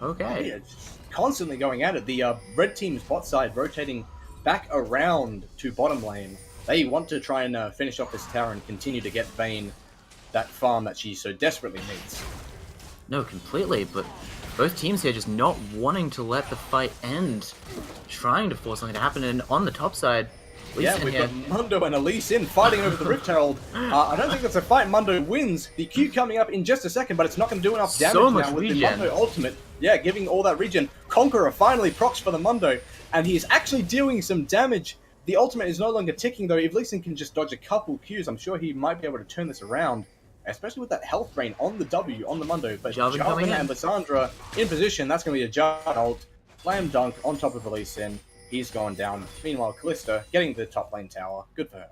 Okay. Yeah, just constantly going at it. The red team's bot side rotating back around to bottom lane. They want to try and finish off this tower and continue to get Vayne that farm that she so desperately needs. No, completely, but both teams here just not wanting to let the fight end, trying to force something to happen, and on the top side, Yeah, we've got Mundo and Elise in fighting over the Rift Herald. I don't think that's a fight Mundo wins. The Q coming up in just a second, but it's not going to do enough damage So much now with regen. the Mundo ultimate. Yeah, giving all that regen. Conqueror finally procs for the Mundo, and he's actually doing some damage. The ultimate is no longer ticking, though. If Lee Sin can just dodge a couple Qs, I'm sure he might be able to turn this around, especially with that health drain on the W, on the Mundo. But Jarvan and Lissandra in position. That's going to be a Jarvan ult. Slam dunk on top of Lee Sin. He's gone down. Meanwhile, Kalista getting the top lane tower. Good for her.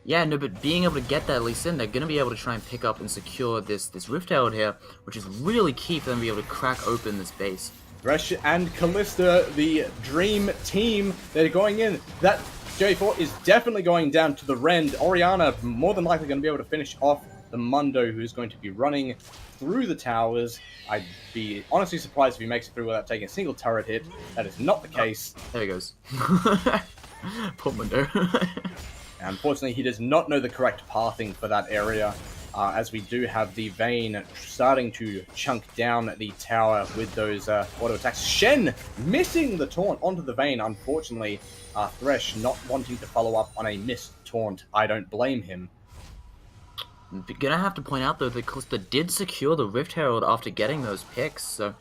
Yeah, no, but being able to get that Lee Sin, they're going to be able to try and pick up and secure this Rift Herald here, which is really key for them to be able to crack open this base. Thresh and Kalista, the dream team, they're going in. That J4 is definitely going down to the Rend. Orianna more than likely going to be able to finish off the Mundo, who's going to be running through the towers. I'd be honestly surprised if he makes it through without taking a single turret hit. That is not the case. There he goes. Poor Mundo. Unfortunately, he does not know the correct pathing for that area, as we do have the Vayne starting to chunk down the tower with those auto attacks. Shen missing the taunt onto the Vayne, unfortunately. Thresh not wanting to follow up on a missed taunt. I don't blame him. Gonna have to point out though that Kalista did secure the Rift Herald after getting those picks, so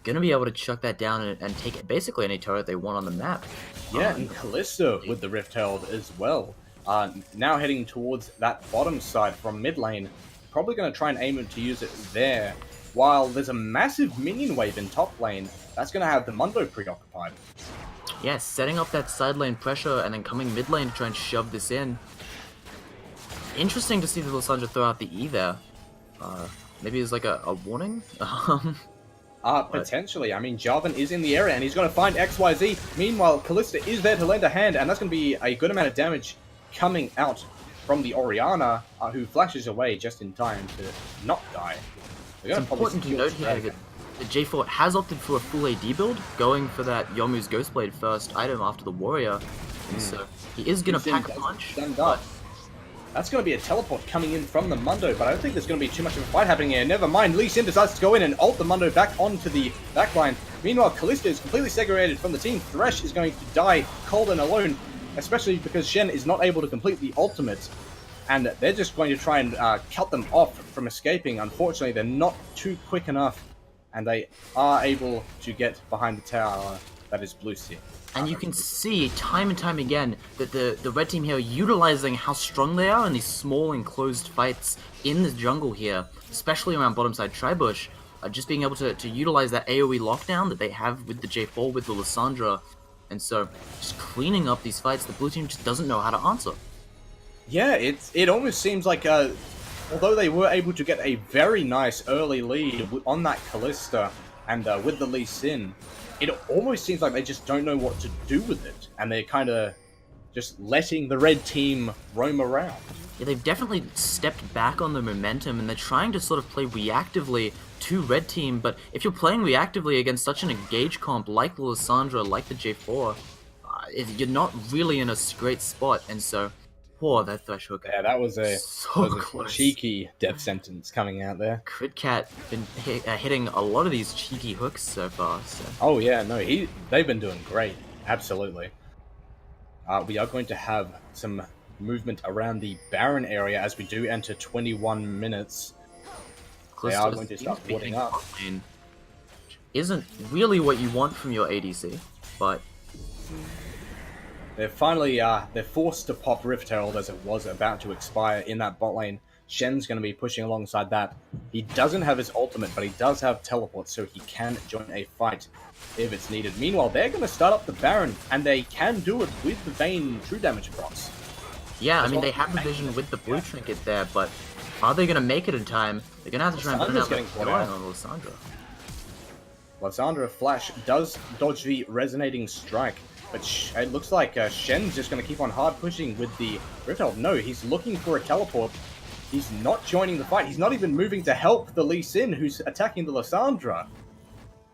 gonna be able to chuck that down and take basically any turret they want on the map. Yeah, and Kalista with the Rift Herald as well. Now heading towards that bottom side from mid lane. Probably going to try and aim to use it there. While there's a massive minion wave in top lane, that's going to have the Mundo preoccupied. Yeah, setting up that side lane pressure and then coming mid lane to try and shove this in. Interesting to see the Lissandra throw out the E there. Maybe it's like a warning? Potentially. I mean, Jarvan is in the area and he's going to find XYZ. Meanwhile, Kalista is there to lend a hand, and that's going to be a good amount of damage coming out from the Orianna, who flashes away just in time to not die. It's important to note here that the J4 has opted for a full AD build, going for that Yomu's Ghostblade first item after the Warrior. And so he is going to pack a punch. That's going to be a teleport coming in from the Mundo, but I don't think there's going to be too much of a fight happening here. Never mind, Lee Sin decides to go in and ult the Mundo back onto the backline. Meanwhile, Kalista is completely segregated from the team. Thresh is going to die cold and alone, especially because Shen is not able to complete the ultimate. And they're just going to try and cut them off from escaping. Unfortunately, they're not too quick enough, and they are able to get behind the tower that is Blue Sea. And you can see time and time again that the red team here are utilizing how strong they are in these small enclosed fights in the jungle here, especially around bottom side Tribush. Just being able to utilize that AoE lockdown that they have with the J4, with the Lissandra. And so, just cleaning up these fights, the blue team just doesn't know how to answer. Yeah, it almost seems like, although they were able to get a very nice early lead on that Kalista, and with the Lee Sin, it almost seems like they just don't know what to do with it, and they're kind of just letting the red team roam around. Yeah, they've definitely stepped back on the momentum, and they're trying to sort of play reactively to red team, but if you're playing reactively against such an engaged comp like the Lissandra, like the J4, you're not really in a great spot, and so, that Thresh hook. Yeah, that was a close. Cheeky death sentence coming out there. Critcat been hitting a lot of these cheeky hooks so far. So. Oh yeah, no, they've been doing great, absolutely. We are going to have some movement around the Baron area as we do enter 21 minutes. They are going to start warding up. Isn't really what you want from your ADC, but They're finally they're forced to pop Rift Herald as it was about to expire in that bot lane. Shen's going to be pushing alongside that. He doesn't have his ultimate, but he does have teleport, so he can join a fight if it's needed. Meanwhile, they're going to start up the Baron, and they can do it with the Vayne true damage procs. Yeah, I mean, they have the vision with the blue trinket there, but are they going to make it in time? They're going to have to try and put getting out going on Lissandra. Lissandra Flash does dodge the resonating strike, but it looks like Shen's just going to keep on hard pushing with the Rift Herald. No, he's looking for a teleport. He's not joining the fight. He's not even moving to help the Lee Sin, who's attacking the Lissandra.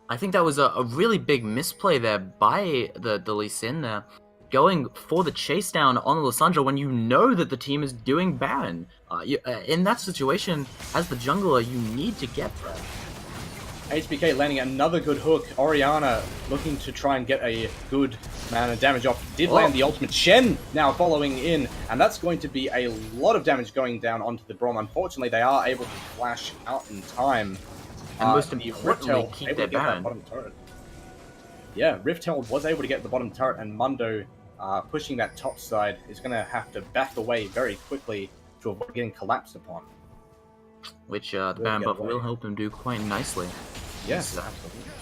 I think that was a really big misplay there by the Lee Sin there. Going for the chase down on the Lissandra when you know that the team is doing Baron. In that situation, as the jungler, you need to get there. HBK landing another good hook. Orianna looking to try and get a good amount of damage off. Did land the ultimate. Shen now following in, and that's going to be a lot of damage going down onto the Braum. Unfortunately, they are able to flash out in time. And most importantly, keep their Baron. Yeah, Rift Herald was able to get the bottom turret, and Mundo pushing that top side is going to have to back away very quickly to avoid getting collapsed upon. Which the Baron buff will help him do quite nicely. Yes, absolutely.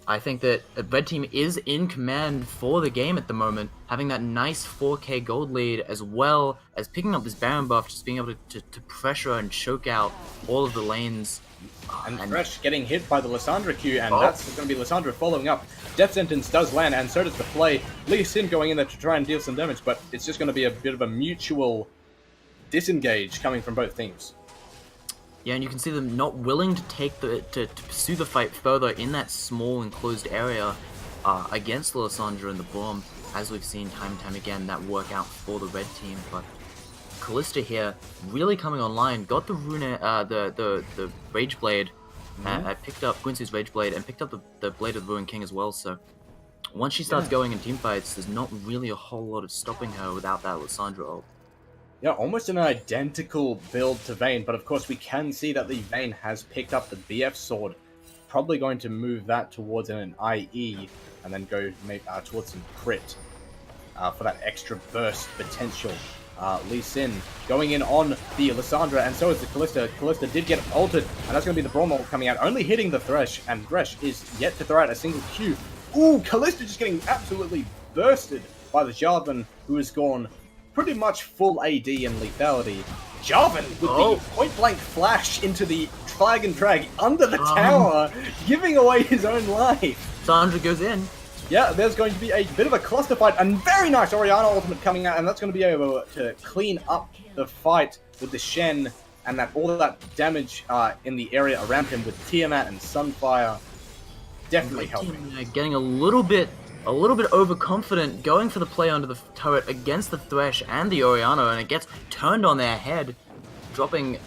I think that Red Team is in command for the game at the moment, having that nice 4k gold lead, as well as picking up this Baron buff, just being able to pressure and choke out all of the lanes. And Thresh getting hit by the Lissandra Q, and that's going to be Lissandra following up. Death Sentence does land, and so does the play. Lee Sin going in there to try and deal some damage, but it's just going to be a bit of a mutual disengage coming from both teams. Yeah, and you can see them not willing to take to pursue the fight further in that small enclosed area against the Lissandra and the Braum, as we've seen time and time again that work out for the red team. But Kalista here really coming online, got the rune, the Rage Blade, picked up Quincy's Rage Blade and picked up the Blade of the Ruined King as well. So once she starts going in teamfights, there's not really a whole lot of stopping her without that Lissandra ult. Yeah, almost an identical build to Vayne, but of course we can see that the Vayne has picked up the BF sword. Probably going to move that towards an IE, and then go towards some crit for that extra burst potential. Lee Sin going in on the Lissandra, and so is the Kalista. Kalista did get ulted, and that's going to be the Braum ult coming out, only hitting the Thresh, and Thresh is yet to throw out a single Q. Ooh, Kalista just getting absolutely bursted by the Jarvan, who has gone pretty much full AD and lethality. Jarvan with the point-blank flash into the flag and drag under the tower, giving away his own life. Sandra goes in. Yeah, there's going to be a bit of a cluster fight, and very nice Orianna ultimate coming out, and that's going to be able to clean up the fight with the Shen, and that all of that damage in the area around him with Tiamat and Sunfire definitely helping. Getting a little bit overconfident, going for the play under the turret against the Thresh and the Orianna, and it gets turned on their head, dropping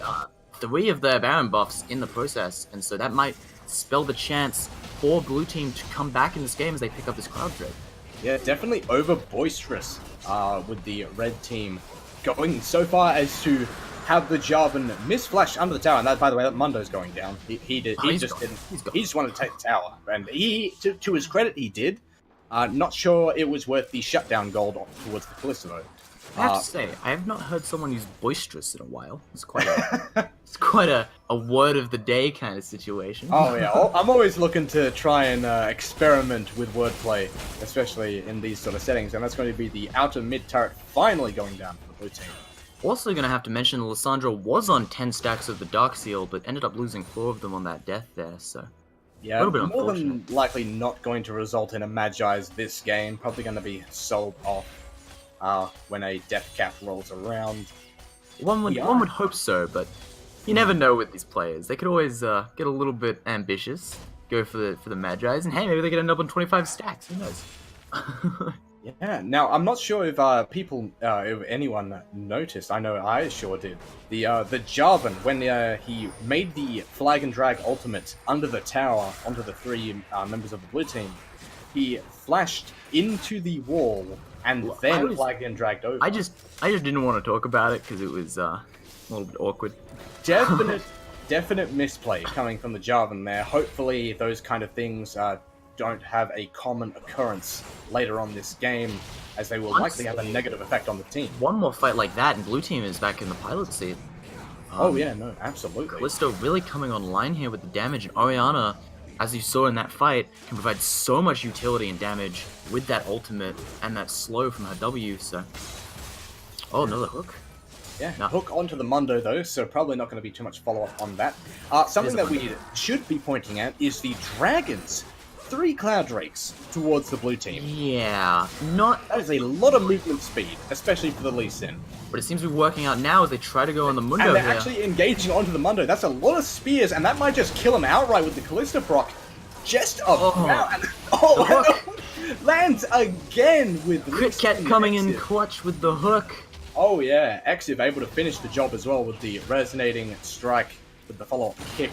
3 of their Baron buffs in the process, and so that might spell the chance for blue team to come back in this game as they pick up this crowd trade. Yeah, definitely over boisterous with the red team, going so far as to have the Jarvan misflash under the tower, and that, by the way, that Mundo's going down. He just wanted to take the tower, and he, to his credit, he did. Not sure it was worth the shutdown gold towards the Kalista though. I have to say, I have not heard someone use boisterous in a while. It's quite a word of the day kind of situation. Oh yeah, I'm always looking to try and experiment with wordplay, especially in these sort of settings, and that's going to be the outer mid turret finally going down for the blue team. Also going to have to mention Lissandra was on 10 stacks of the Dark Seal, but ended up losing 4 of them on that death there, so... Yeah, more than likely not going to result in a Magi's this game. Probably going to be sold off when a death cap rolls around. One would hope so, but you never know with these players. They could always get a little bit ambitious, go for the Magi's, and hey, maybe they could end up on 25 stacks. Who knows? Yeah. Now I'm not sure if if anyone noticed. I know I sure did. The Jarvan, when he made the flag and drag ultimate under the tower onto the 3 members of the blue team, he flashed into the wall and then flagged and dragged over. I just didn't want to talk about it because it was a little bit awkward. Definite misplay coming from the Jarvan there. Hopefully those kind of things don't have a common occurrence later on this game, as they will likely have a negative effect on the team. One more fight like that, and blue team is back in the pilot seat. Oh yeah, no, absolutely. Callisto really coming online here with the damage, and Oriana, as you saw in that fight, can provide so much utility and damage with that ultimate and that slow from her W, so... Oh, another hook. Yeah, No. hook onto the Mundo though, so probably not going to be too much follow-up on that. Something that we should be pointing at is the Dragons. 3 Cloud Drakes towards the blue team. Yeah, not... That is a lot of movement speed, especially for the Lee Sin. But it seems to be working out now as they try to go on the Mundo And they're here. actually engaging onto the Mundo. That's a lot of spears, and that might just kill him outright with the Callisto proc. Just about... Lands again with Crit Cat coming in clutch with the hook. Oh yeah, Exiv able to finish the job as well with the resonating strike with the follow-up kick.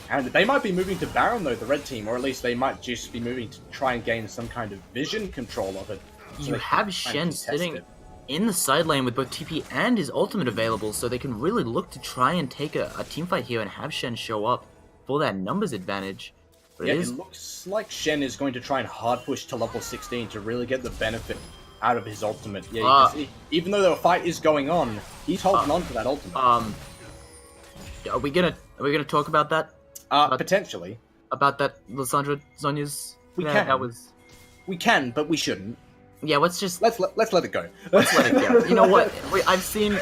And they might be moving to Baron though, the red team, or at least they might just be moving to try and gain some kind of vision control of it. So You have Shen sitting in the side lane with both TP and his ultimate available, so they can really look to try and take a team fight here and have Shen show up for that numbers advantage. But Yeah, it looks like Shen is going to try and hard push to level 16 to really get the benefit out of his ultimate. Yeah, you can see, even though the fight is going on, he's holding on to that ultimate. Are we gonna talk about that? Potentially. About that Lissandra Zonya's... We Yeah, can. that was... We can, but we shouldn't. Yeah, let's just... Let's let it go. Let's let it go. You know what? I've seen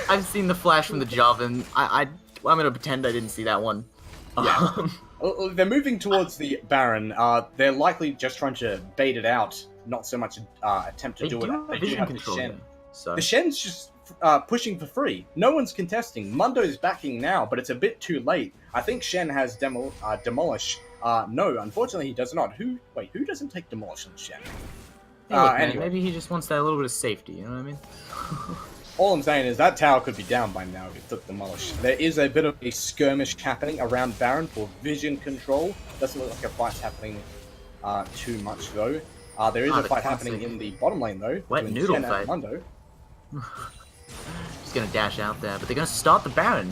the flash from the Jarvan. I'm gonna pretend I didn't see that one. Yeah. They're moving towards the Baron. They're likely just trying to bait it out, not so much attempt to They do do it. have They do vision have the control Shen. here, so... The Shen's just pushing for free. No one's contesting. Mundo's backing now, but it's a bit too late. I think Shen has Demolish. No, unfortunately he does not. Who doesn't take Demolish on Shen? Hey, look, man, Anyway. maybe he just wants that little bit of safety, you know what I mean? All I'm saying is that tower could be down by now if it took Demolish. There is a bit of a skirmish happening around Baron for vision control. Doesn't look like a fight's happening too much though. There is a the fight classic happening in the bottom lane though. wet between noodle Shen and fight. Mundo. Just gonna dash out there, but they're gonna start the Baron.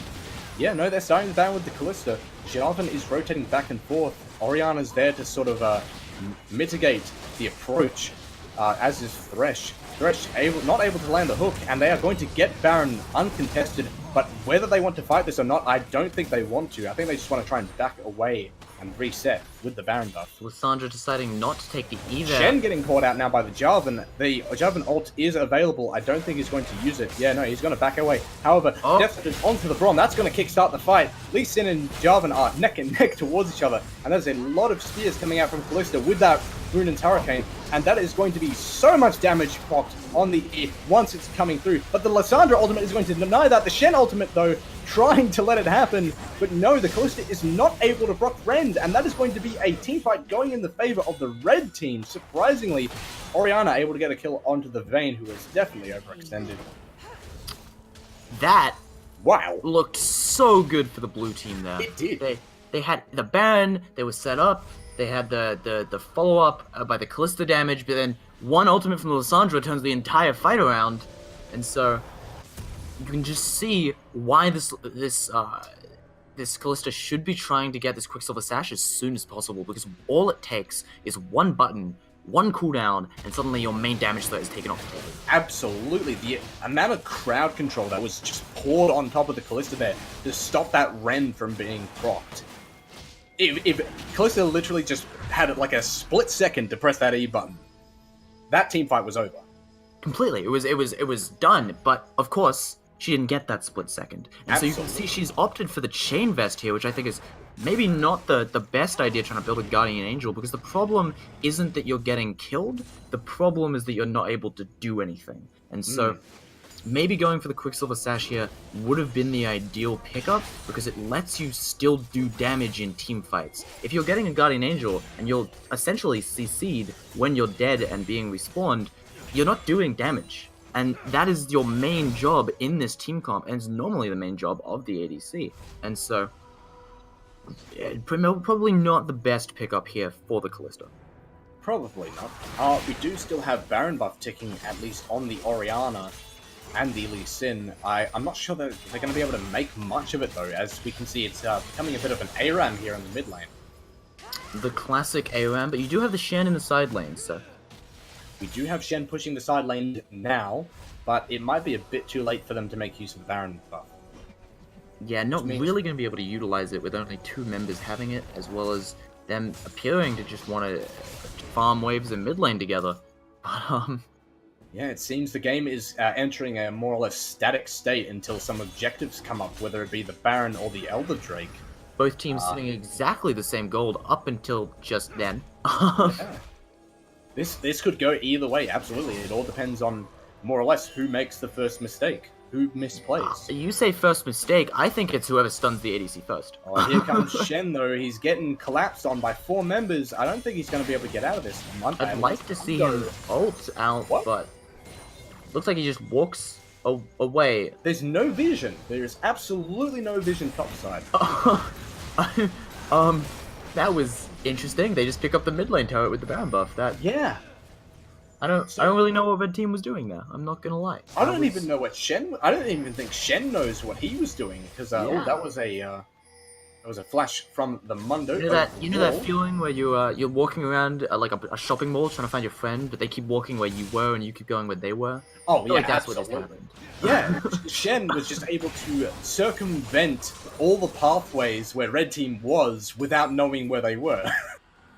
Yeah, no, they're starting the Baron with the Callisto. Jarvan is rotating back and forth. Oriana's there to sort of mitigate the approach, as is Thresh. Thresh not able to land the hook, and they are going to get Baron uncontested, but whether they want to fight this or not, I don't think they want to. I think they just want to try and back away and reset with the Baron buff. Lissandra deciding not to take the E there. Shen getting caught out now by the Jarvan. The Jarvan ult is available. I don't think he's going to use it. Yeah, no, he's going to back away. However, Death is onto the Braum. That's going to kickstart the fight. Lee Sin and Jarvan are neck and neck towards each other. And there's a lot of spears coming out from Callisto with that Runan's Hurricane. And that is going to be so much damage popped on the E once it's coming through. But the Lissandra ultimate is going to deny that. The Shen ultimate, though, trying to let it happen. But no, the Callisto is not able to proc Rend. And that is going to be a team fight going in the favor of the red team. Surprisingly, Oriana able to get a kill onto the Vayne, who was definitely overextended. That Wow. looked so good for the blue team there. It did. They had the Baron, they were set up, they had the follow-up by the Callisto damage, but then one ultimate from Lissandra turns the entire fight around, and so you can just see why this Callisto should be trying to get this Quicksilver Sash as soon as possible, because all it takes is one button, one cooldown, and suddenly your main damage threat is taken off the table. Absolutely. The amount of crowd control that was just poured on top of the Callisto there to stop that Ren from being procced. If Callisto literally just had like a split second to press that E button, that team fight was over. Completely. It was done, but of course, she didn't get that split second. And so you can see she's opted for the Chain Vest here, which I think is maybe not the best idea trying to build a Guardian Angel, because the problem isn't that you're getting killed, the problem is that you're not able to do anything. And so maybe going for the Quicksilver Sash here would have been the ideal pickup, because it lets you still do damage in team fights. If you're getting a Guardian Angel and you'll essentially CC'd when you're dead and being respawned, you're not doing damage. And that is your main job in this team comp, and it's normally the main job of the ADC. And so, yeah, probably not the best pickup here for the Callisto. Probably not. We do still have Baron buff ticking, at least on the Oriana and the Lee Sin. I'm not sure that they're going to be able to make much of it, though. As we can see, it's becoming a bit of an ARAM here in the mid lane. The classic ARAM, but you do have the Shen in the side lane, so... We do have Shen pushing the side lane now. but it might be a bit too late for them to make use of the Baron buff. Yeah, not really going to be able to utilize it with only 2 members having it, as well as them appearing to just want to farm waves in mid lane together. But, Yeah, it seems the game is entering a more or less static state until some objectives come up, whether it be the Baron or the Elder Drake. both teams sitting exactly the same gold up until just then. Yeah. This could go either way, absolutely. It all depends on, more or less, who makes the first mistake, who misplays. You say first mistake, I think it's whoever stuns the ADC first. Oh, here comes Shen, though. He's getting collapsed on by 4 members. I don't think he's going to be able to get out of this. I'd like to see him ult out, but looks like he just walks away. There's no vision. There is absolutely no vision topside. That was interesting. They just pick up the mid lane turret with the Baron buff. Yeah. I don't really know what red team was doing there. I'm not gonna lie. I don't even know what Shen. I don't even think Shen knows what he was doing because that was a flash from the Mundo. You know that feeling where you're walking around like a shopping mall trying to find your friend, but they keep walking where you were and you keep going where they were. Oh yeah, like that's absolutely. what just happened. Yeah, Shen was just able to circumvent all the pathways where red team was without knowing where they were.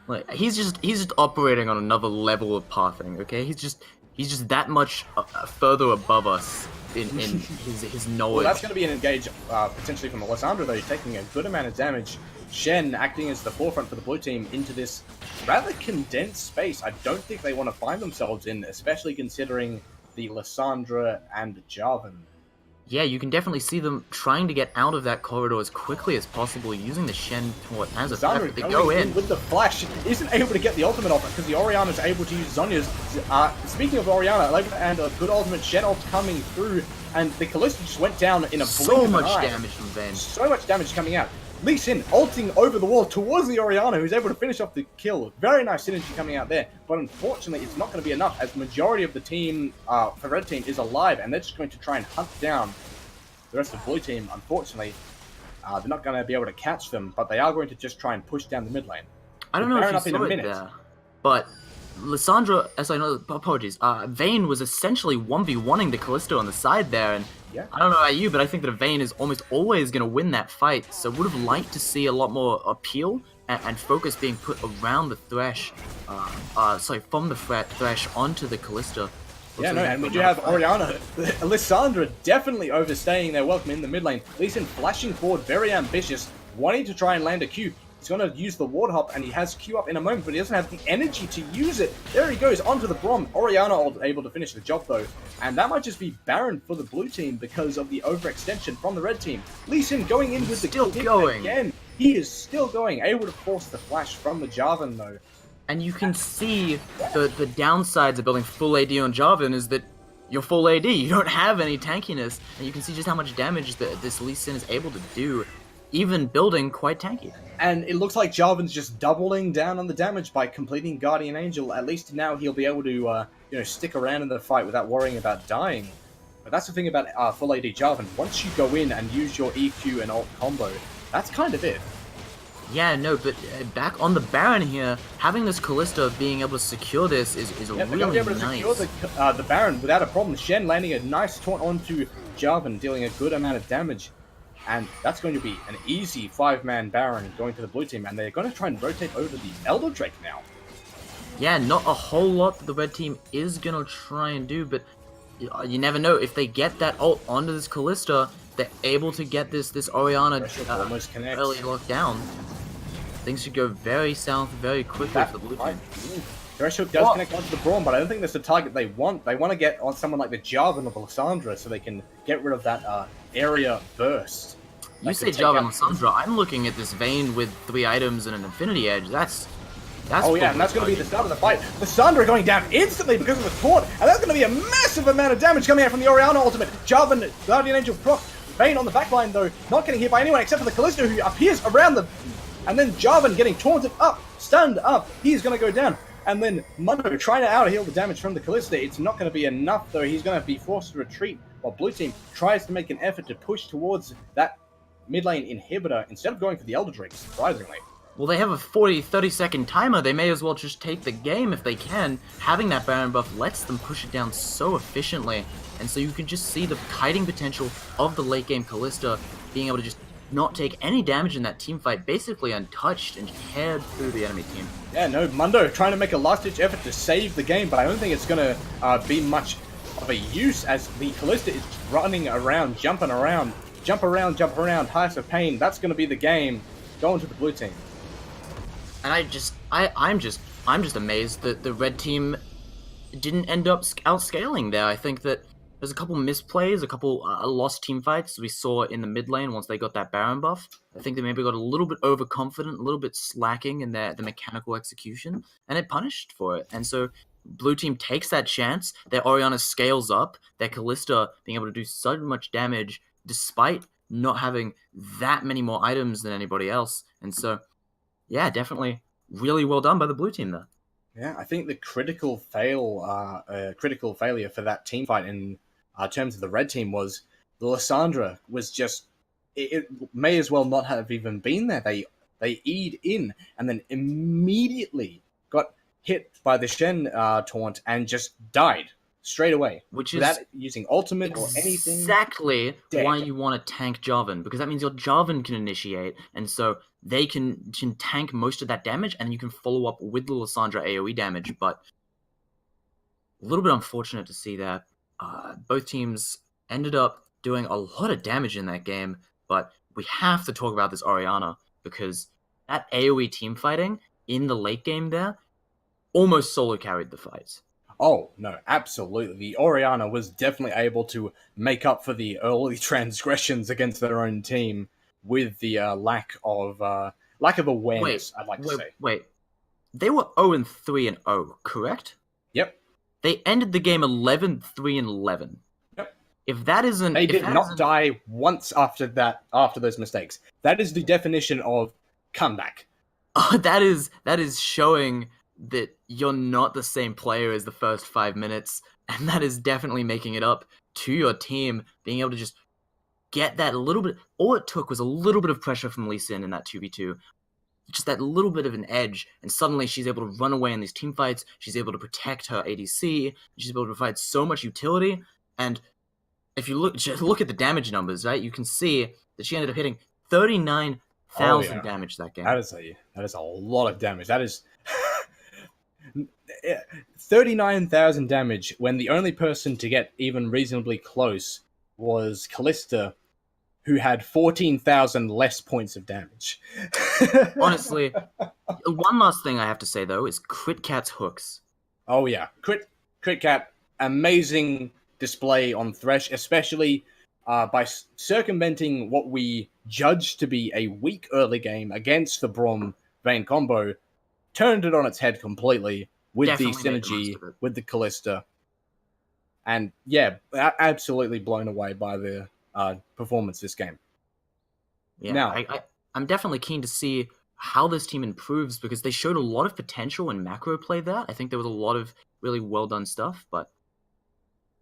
Like he's just operating on another level of pathing. Okay, he's just that much further above us in his knowledge. Well, that's going to be an engage potentially from Alessandro, though, taking a good amount of damage. Shen acting as the forefront for the blue team into this rather condensed space. I don't think they want to find themselves in, especially considering the Lissandra and Jarvan. Yeah, you can definitely see them trying to get out of that corridor as quickly as possible, using the Shen Tort as a threat. They go in with the flash, isn't able to get the ultimate off because the Orianna is able to use Zhonya's. Speaking of Orianna, and a good ultimate Shen ult coming through, and the Kalista just went down in a blink of an eye. So much damage from Vayne. So much damage coming out. Lee Sin ulting over the wall towards the Orianna, who's able to finish off the kill. Very nice synergy coming out there, but unfortunately it's not going to be enough as the majority of the team, for red team, is alive, and they're just going to try and hunt down the rest of the blue team. Unfortunately, they're not going to be able to catch them, but they are going to just try and push down the mid lane. I don't know if you saw it there, but Lissandra, apologies, Vayne was essentially 1v1ing the Kalista on the side there, and yeah. I don't know about you, but I think that Vayne is almost always going to win that fight, so would have liked to see a lot more appeal and focus being put around the Thresh, from the Thresh onto the Kalista. Yeah, no, and we do have Orianna. Lissandra definitely overstaying their welcome in the mid lane. Lee Sin flashing forward, very ambitious, wanting to try and land a Q. He's going to use the ward hop, and he has Q up in a moment, but he doesn't have the energy to use it. There he goes, onto the Brom. Orianna able to finish the job, though. And that might just be Baron for the blue team because of the overextension from the red team. Lee Sin going in with the still going again. He is still going, able to force the flash from the Jarvan, though. And you can see the downsides of building full AD on Jarvan is that you're full AD. You don't have any tankiness, and you can see just how much damage that this Lee Sin is able to do, even building quite tanky. And it looks like Jarvan's just doubling down on the damage by completing Guardian Angel. At least now he'll be able to, stick around in the fight without worrying about dying. But that's the thing about full AD Jarvan. Once you go in and use your EQ and ult combo, that's kind of it. Yeah, no, but back on the Baron here, having this Kalista being able to secure this is really they're able to nice. secure the Baron without a problem. Shen landing a nice taunt onto Jarvan, dealing a good amount of damage. And that's going to be an easy 5-man Baron going to the blue team, and they're going to try and rotate over the Elder Drake now. Yeah, not a whole lot that the red team is going to try and do, but you never know. If they get that ult onto this Kalista, they're able to get this Orianna early locked down. Things should go very south very quickly for the blue team. Threshold does connect onto the Braum, but I don't think that's the target they want. They want to get on someone like the Jarvan or the Lissandra so they can get rid of that area burst. You say Jarvan and Lissandra, I'm looking at this Vayne with 3 items and an Infinity Edge. That's oh yeah, and that's going to be the start of the fight. Lissandra going down instantly because of the taunt, and that's going to be a massive amount of damage coming out from the Orianna ultimate. Jarvan, Guardian Angel proc. Vayne on the backline though, not getting hit by anyone except for the Kalista who appears around the... And then Jarvan getting taunted up, stunned up. He's going to go down. And then Mundo trying to out-heal the damage from the Kalista. It's not going to be enough though. He's going to be forced to retreat while blue team tries to make an effort to push towards that mid lane inhibitor instead of going for the Elder Drake, surprisingly. Well, they have a 30 second timer. They may as well just take the game if they can. Having that Baron buff lets them push it down so efficiently. And so you can just see the kiting potential of the late game Callista being able to just not take any damage in that team fight, basically untouched and teared through the enemy team. Yeah, no, Mundo trying to make a last-ditch effort to save the game, but I don't think it's going to be much of a use as the Callista is running around, jumping around, jump around, Hearts of Pain. That's going to be the game going to the blue team. And I'm just amazed that the red team didn't end up outscaling there. I think that there's a couple misplays, a couple lost team fights we saw in the mid lane once they got that Baron buff. I think they maybe got a little bit overconfident, a little bit slacking in the mechanical execution, and it punished for it. And so blue team takes that chance, their Orianna scales up, their Callista being able to do so much damage despite not having that many more items than anybody else. And so, yeah, definitely really well done by the blue team there. Yeah, I think the critical failure for that team fight in terms of the red team was the Lissandra was just, it may as well not have even been there. They E'd in and then immediately got hit by the Shen taunt and just died straight away. Which without is using ultimate or anything. Exactly Dead. why you want to tank Jarvan, because that means your Jarvan can initiate, and so they can tank most of that damage, and you can follow up with the Lissandra AoE damage. But a little bit unfortunate to see that both teams ended up doing a lot of damage in that game, but we have to talk about this Orianna, because that AoE team fighting in the late game there almost solo carried the fight. Oh, no, absolutely. The Orianna was definitely able to make up for the early transgressions against their own team with the lack of awareness, I'd like to say. Wait. They were 0-3-0, correct? Yep. They ended the game 11-3-11. Yep. If that isn't... They did not die once after those mistakes. That is the definition of comeback. That is showing that you're not the same player as the first 5 minutes, and that is definitely making it up to your team, being able to just get that little bit. All it took was a little bit of pressure from Lee Sin in that 2v2, just that little bit of an edge, and suddenly she's able to run away in these team fights, she's able to protect her ADC, she's able to provide so much utility, and if you look at the damage numbers, right, you can see that she ended up hitting 39,000 damage that game. That is a lot of damage. That is 39,000 damage when the only person to get even reasonably close was Callista, who had 14,000 less points of damage. Honestly, one last thing I have to say, though, is Crit Cat's hooks. Oh, yeah. Crit Cat, amazing display on Thresh, especially by circumventing what we judged to be a weak early game against the Braum Vayne combo, turned it on its head completely with Definitely the synergy with the Callista. And yeah, absolutely blown away by the performance this game. Yeah, now, I'm definitely keen to see how this team improves, because they showed a lot of potential in macro play there. I think there was a lot of really well done stuff, but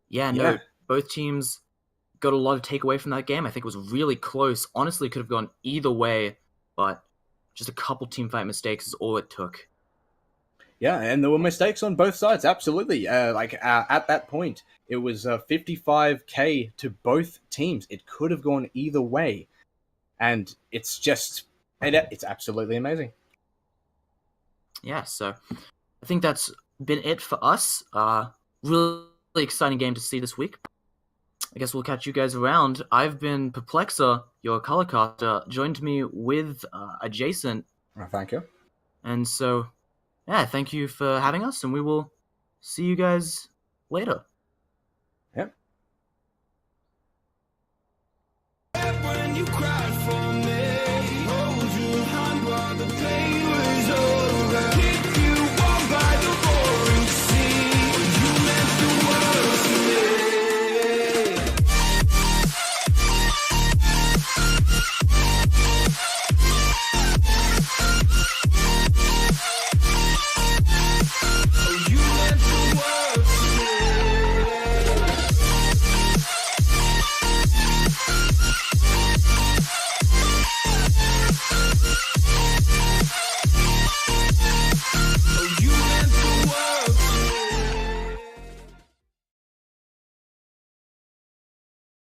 no, both teams got a lot of takeaway from that game. I think it was really close. Honestly, could have gone either way, but just a couple teamfight mistakes is all it took. Yeah, and there were mistakes on both sides, absolutely. At that point, it was 55k to both teams. It could have gone either way. And it's absolutely amazing. Yeah, so I think that's been it for us. Really exciting game to see this week. I guess we'll catch you guys around. I've been Perplexer, your color caster, joined me with Adjacent. Thank you. And so, yeah, thank you for having us, and we will see you guys later.